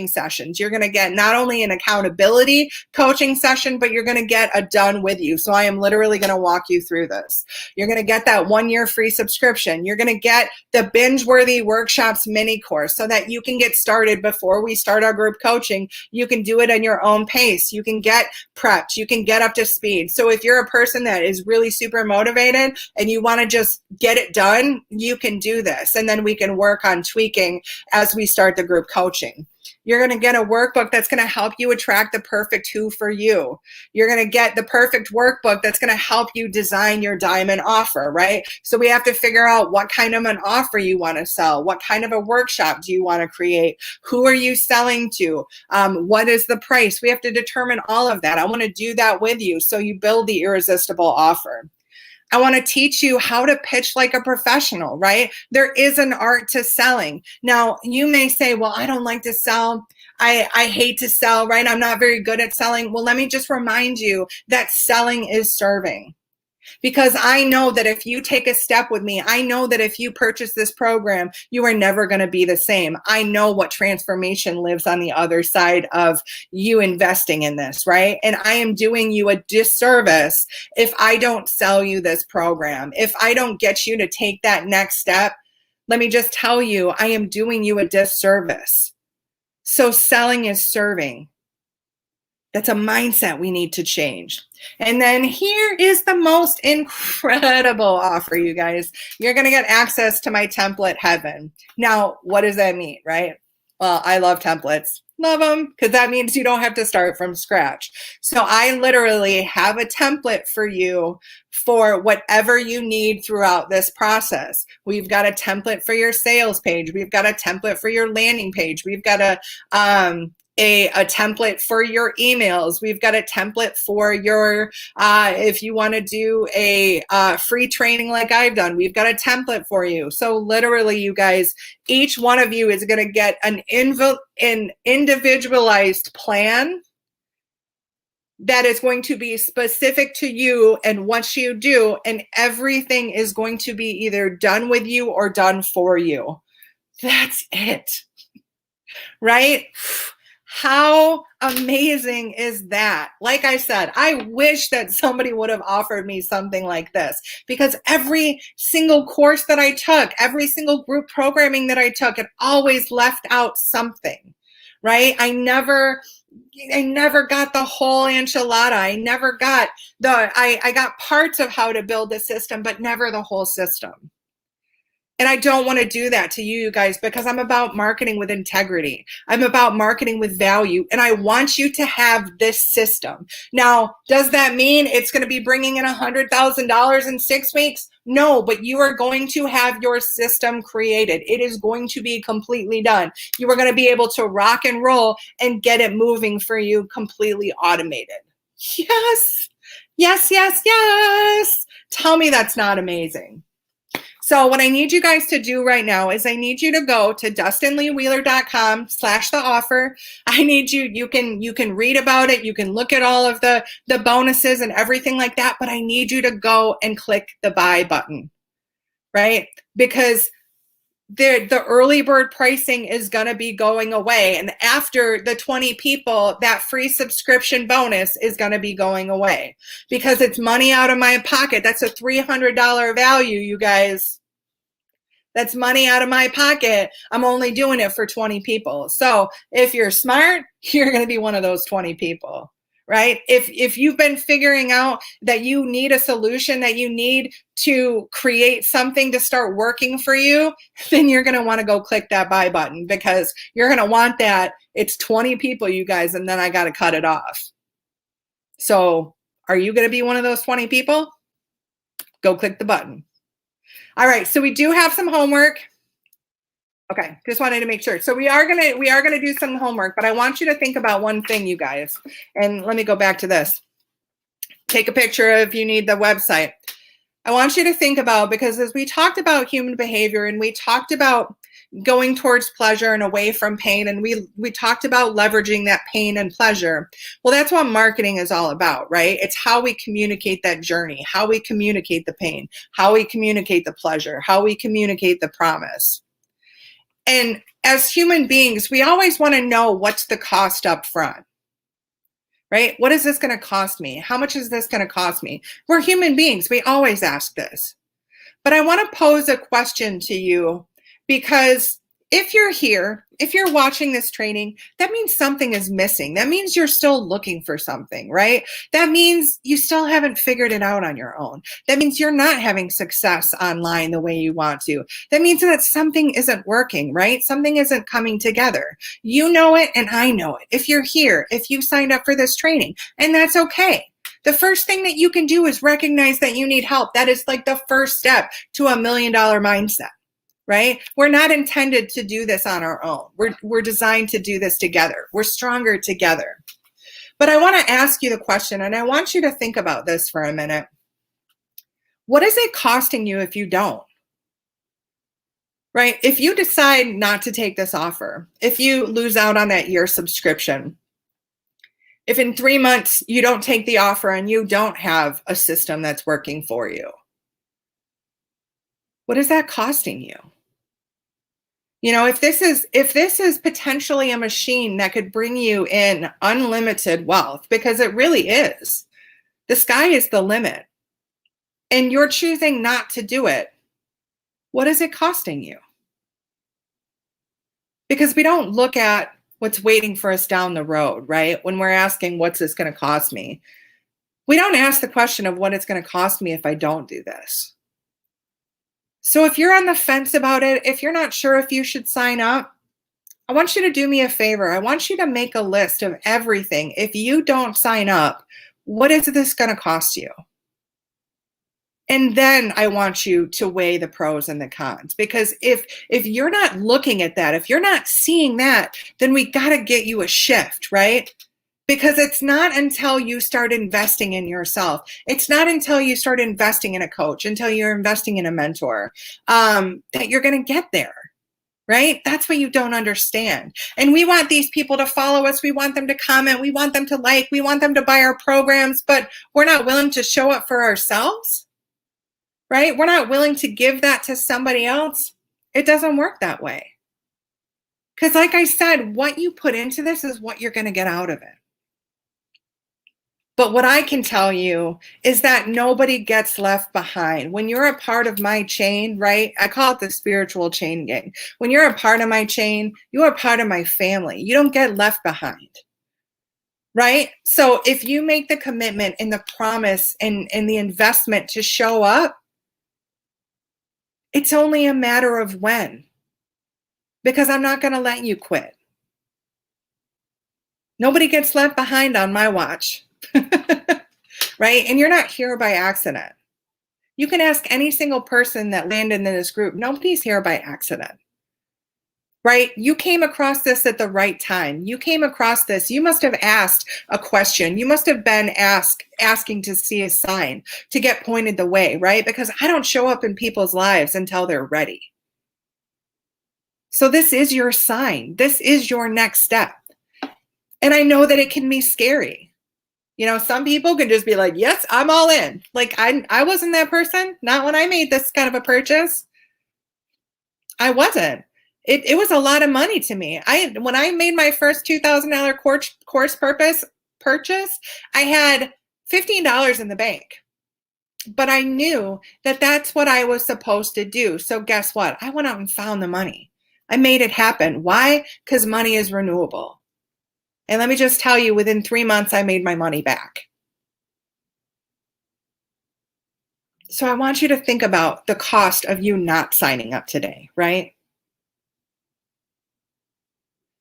sessions. You're going to get not only an accountability coaching session, but you're going to get a done with you. So I am literally going to walk you through this. You're going to get that 1-year free subscription. You're going to get the binge-worthy workshops mini course so that you can get started before we start our group coaching. You can do it at your own pace. You can get prepped. You can get up to speed. So if you're a person that is really super motivated and you want to just get it done, you can do this. And then we can work on tweaking as we start the group coaching. You're going to get a workbook that's going to help you attract the perfect who for you. You're going to get the perfect workbook that's going to help you design your diamond offer, right? So we have to figure out what kind of an offer you want to sell. What kind of a workshop do you want to create? Who are you selling to? What is the price? We have to determine all of that. I want to do that with you so you build the irresistible offer. I want to teach you how to pitch like a professional, right? There is an art to selling. Now, you may say, well, I don't like to sell. I hate to sell, right? I'm not very good at selling. Well, let me just remind you that selling is serving. Because I know that if you take a step with me, I know that if you purchase this program, you are never going to be the same. I know what transformation lives on the other side of you investing in this, right? And I am doing you a disservice if I don't sell you this program. If I don't get you to take that next step, let me just tell you, I am doing you a disservice. So selling is serving. That's a mindset we need to change. And then here is the most incredible offer, you guys. You're going to get access to my template heaven. Now, what does that mean, right? Well, I love templates. Love them, because that means you don't have to start from scratch. So I literally have a template for you for whatever you need throughout this process. We've got a template for your sales page. We've got a template for your landing page. We've got a template for your emails. We've got a template for your, if you want to do a free training like I've done, we've got a template for you. So literally, you guys, each one of you is going to get an individualized plan that is going to be specific to you and what you do, and everything is going to be either done with you or done for you. That's it, right? How amazing is that? Like I said, I wish that somebody would have offered me something like this, because every single course that I took, every single group programming that I took, it always left out something, right? I never got the whole enchilada. I never got I got parts of how to build the system, but never the whole system. And I don't want to do that to you guys, because I'm about marketing with integrity. I'm about marketing with value. And I want you to have this system. Now, does that mean it's going to be bringing in $100,000 in 6 weeks? No, but you are going to have your system created. It is going to be completely done. You are going to be able to rock and roll and get it moving for you, completely automated. Yes, yes, yes, yes. Tell me that's not amazing. So what I need you guys to do right now is I need you to go to dustinleewheeler.com/the-offer. I need you can read about it. You can look at all of the bonuses and everything like that, but I need you to go and click the buy button, right? Because the early bird pricing is going to be going away. And after the 20 people, that free subscription bonus is going to be going away because it's money out of my pocket. That's a $300 value, you guys. That's money out of my pocket. I'm only doing it for 20 people. So if you're smart, you're going to be one of those 20 people, right? If you've been figuring out that you need a solution, that you need to create something to start working for you, then you're going to want to go click that buy button because you're going to want that. It's 20 people, you guys, and then I got to cut it off. So are you going to be one of those 20 people? Go click the button. All right, so we do have some homework. Okay, just wanted to make sure. So we are gonna do some homework, but I want you to think about one thing, you guys. And let me go back to this. Take a picture if you need the website. I want you to think about, because as we talked about human behavior and we talked about going towards pleasure and away from pain, and we talked about leveraging that pain and pleasure. Well, that's what marketing is all about, right? It's how we communicate that journey, how we communicate the pain, how we communicate the pleasure, how we communicate the promise. And as human beings, we always want to know what's the cost up front, right? What is this going to cost me? How much is this going to cost me? We're human beings. We always ask this. But I want to pose a question to you, because if you're here, if you're watching this training, that means something is missing. That means you're still looking for something, right? That means you still haven't figured it out on your own. That means you're not having success online the way you want to. That means that something isn't working, right? Something isn't coming together. You know it and I know it. If you're here, if you signed up for this training, and that's okay. The first thing that you can do is recognize that you need help. That is like the first step to $1 million mindset, right? We're not intended to do this on our own. We're designed to do this together. We're stronger together. But I want to ask you the question, and I want you to think about this for a minute. What is it costing you if you don't? Right? If you decide not to take this offer, if you lose out on that year subscription, if in 3 months you don't take the offer and you don't have a system that's working for you, what is that costing you? You know, if this is potentially a machine that could bring you in unlimited wealth, because it really is, the sky is the limit, and you're choosing not to do it, what is it costing you? Because we don't look at what's waiting for us down the road, right? When we're asking, what's this going to cost me? We don't ask the question of what it's going to cost me if I don't do this. So if you're on the fence about it, if you're not sure if you should sign up, I want you to do me a favor. I want you to make a list of everything. If you don't sign up, what is this going to cost you? And then I want you to weigh the pros and the cons, because if you're not looking at that, if you're not seeing that, then we got to get you a shift, right? Because it's not until you start investing in yourself, it's not until you start investing in a coach, until you're investing in a mentor, that you're going to get there, right? That's what you don't understand. And we want these people to follow us. We want them to comment. We want them to like. We want them to buy our programs, but we're not willing to show up for ourselves. Right? We're not willing to give that to somebody else. It doesn't work that way. Because like I said, what you put into this is what you're going to get out of it. But what I can tell you is that nobody gets left behind. When you're a part of my chain, right? I call it the spiritual chain gang. When you're a part of my chain, you are part of my family. You don't get left behind. Right? So if you make the commitment and the promise and the investment to show up, it's only a matter of when, because I'm not going to let you quit. Nobody gets left behind on my watch, right? And you're not here by accident. You can ask any single person that landed in this group. Nobody's here by accident, right? You came across this at the right time. You came across this. You must have asked a question. You must have been asking to see a sign, to get pointed the way, right? Because I don't show up in people's lives until they're ready. So this is your sign. This is your next step. And I know that it can be scary. You know, some people can just be like, yes, I'm all in. Like I wasn't that person. Not when I made this kind of a purchase. I wasn't. It was a lot of money to me. When I made my first $2,000 course purchase, I had $15 in the bank. But I knew that that's what I was supposed to do. So guess what? I went out and found the money. I made it happen. Why? Because money is renewable. And let me just tell you, within 3 months, I made my money back. So I want you to think about the cost of you not signing up today, right?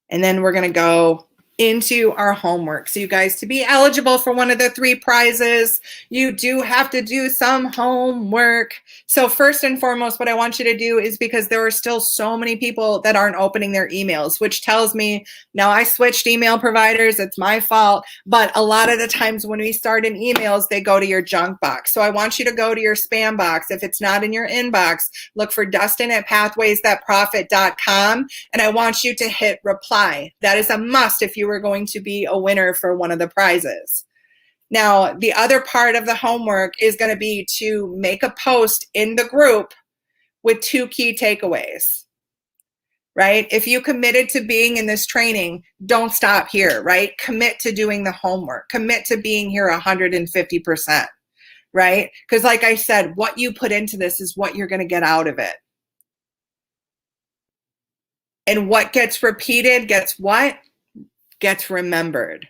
And then we're going to go into our homework. So you guys, to be eligible for one of the 3 prizes, you do have to do some homework. So first and foremost, what I want you to do is, because there are still so many people that aren't opening their emails, which tells me, now I switched email providers, it's my fault, but a lot of the times when we start in emails, they go to your junk box. So I want you to go to your spam box. If it's not in your inbox, look for Dustin at pathways.profit.com, and I want you to hit reply. That is a must if you are going to be a winner for one of the prizes. Now, the other part of the homework is going to be to make a post in the group with 2 key takeaways, right? If you committed to being in this training, don't stop here, right? Commit to doing the homework. Commit to being here 150%, right? Because like I said, what you put into this is what you're going to get out of it. And what gets repeated gets what? Gets remembered.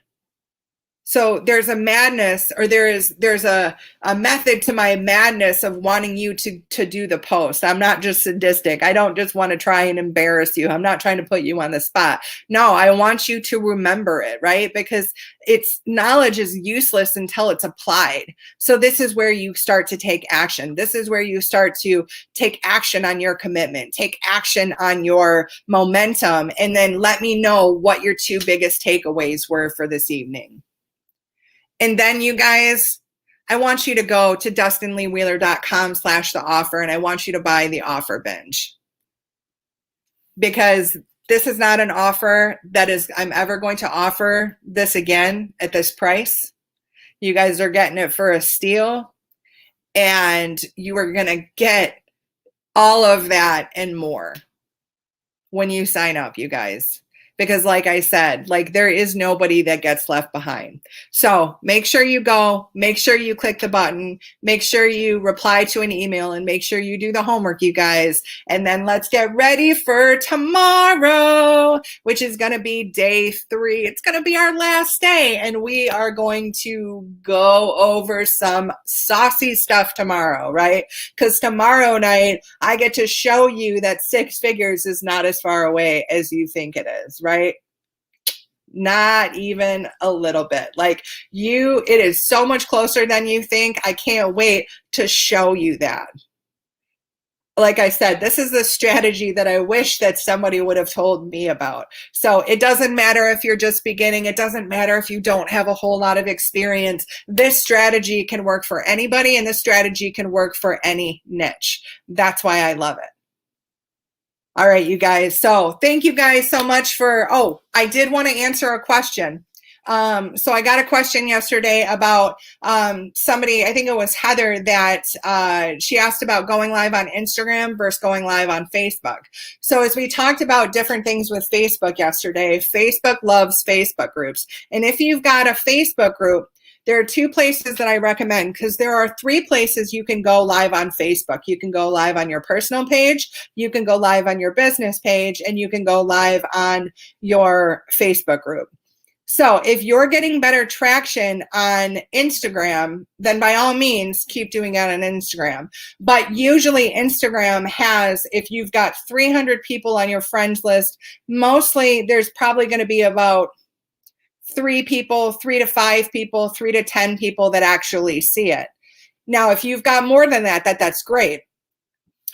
So there's a madness, or there's a method to my madness of wanting you to do the post. I'm not just sadistic. I don't just want to try and embarrass you. I'm not trying to put you on the spot. No, I want you to remember it, right? Because knowledge is useless until it's applied. So this is where you start to take action. This is where you start to take action on your commitment, take action on your momentum, and then let me know what your 2 biggest takeaways were for this evening. And then you guys, I want you to go to dustinleewheeler.com/the-offer, and I want you to buy the offer binge. Because this is not an offer that I'm ever going to offer this again at this price. You guys are getting it for a steal, and you are going to get all of that and more when you sign up, you guys. Because like I said, like, there is nobody that gets left behind. So make sure you go, make sure you click the button, make sure you reply to an email, and make sure you do the homework, you guys. And then let's get ready for tomorrow, which is going to be day 3. It's going to be our last day, and we are going to go over some saucy stuff tomorrow, right? Because tomorrow night, I get to show you that 6 figures is not as far away as you think it is, right? Not even a little bit. Like, it is so much closer than you think. I can't wait to show you that. Like I said, this is the strategy that I wish that somebody would have told me about. So it doesn't matter if you're just beginning. It doesn't matter if you don't have a whole lot of experience. This strategy can work for anybody, and this strategy can work for any niche. That's why I love it. All right, you guys. So thank you guys so much for, I did want to answer a question. So I got a question yesterday about somebody, I think it was Heather, that she asked about going live on Instagram versus going live on Facebook. So as we talked about different things with Facebook yesterday, Facebook loves Facebook groups. And if you've got a Facebook group, there are 2 places that I recommend, because there are 3 places you can go live on Facebook. You can go live on your personal page, you can go live on your business page, and you can go live on your Facebook group. So if you're getting better traction on Instagram, then by all means, keep doing it on Instagram. But usually Instagram has, if you've got 300 people on your friends list, mostly there's probably going to be about 3 people, 3 to 5 people, 3 to 10 people that actually see it. Now, if you've got more than that, that's great.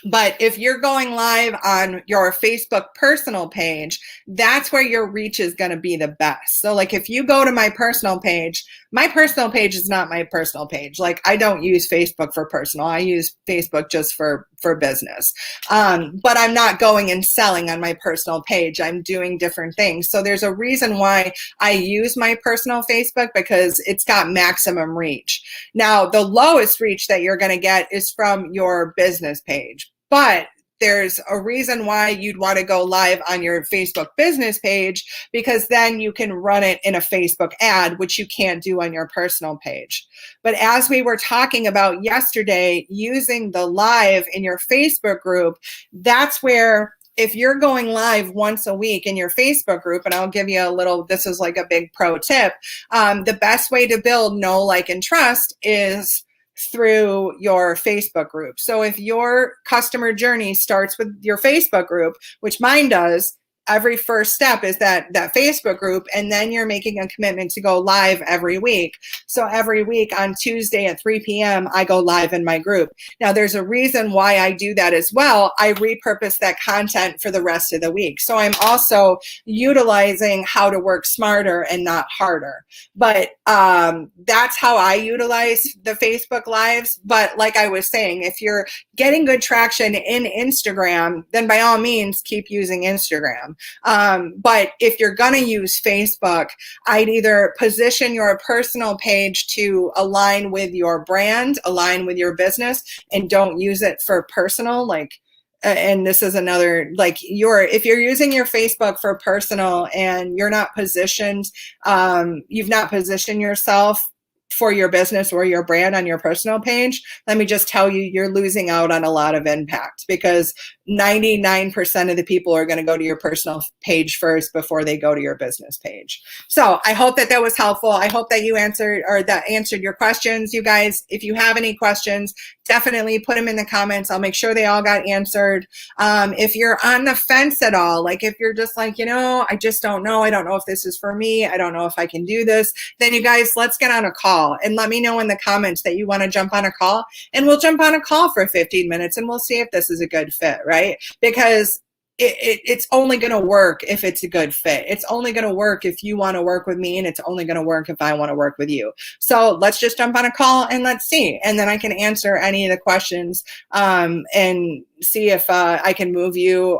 But if you're going live on your Facebook personal page, that's where your reach is going to be the best. So like if you go to my personal page is not my personal page. Like I don't use Facebook for personal. I use Facebook just for business. But I'm not going and selling on my personal page. I'm doing different things. So there's a reason why I use my personal Facebook, because it's got maximum reach. Now, the lowest reach that you're going to get is from your business page. But there's a reason why you'd want to go live on your Facebook business page, because then you can run it in a Facebook ad, which you can't do on your personal page. But as we were talking about yesterday, using the live in your Facebook group, that's where, if you're going live once a week in your Facebook group, and I'll give you a little, this is like a big pro tip, the best way to build know, like, and trust is through your Facebook group. So if your customer journey starts with your Facebook group, which mine does, every first step is that Facebook group, and then you're making a commitment to go live every week. So every week on Tuesday at 3 p.m., I go live in my group. Now, there's a reason why I do that as well. I repurpose that content for the rest of the week. So I'm also utilizing how to work smarter and not harder. But that's how I utilize the Facebook Lives. But like I was saying, if you're getting good traction in Instagram, then by all means, keep using Instagram. But if you're going to use Facebook, I'd either position your personal page to align with your brand, align with your business, and don't use it for personal. Like, and this is another, like, if you're using your Facebook for personal and you're not positioned, you've not positioned yourself for your business or your brand on your personal page, let me just tell you, you're losing out on a lot of impact, because 99% of the people are going to go to your personal page first before they go to your business page. So I hope that was helpful. I hope that you answered your questions. You guys, if you have any questions, definitely put them in the comments. I'll make sure they all got answered. If you're on the fence at all, like if you're just like, I just don't know. I don't know if this is for me. I don't know if I can do this. Then you guys, let's get on a call and let me know in the comments that you want to jump on a call, and we'll jump on a call for 15 minutes and we'll see if this is a good fit, right? Because it's only going to work if it's a good fit. It's only going to work if you want to work with me, and it's only going to work if I want to work with you. So let's just jump on a call and let's see. And then I can answer any of the questions and see if I can move you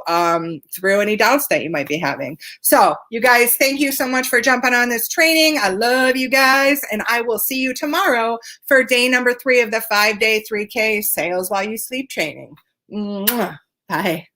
through any doubts that you might be having. So you guys, thank you so much for jumping on this training. I love you guys, and I will see you tomorrow for day number 3 of the 5-day 3K Sales While You Sleep training. Mwah. Bye.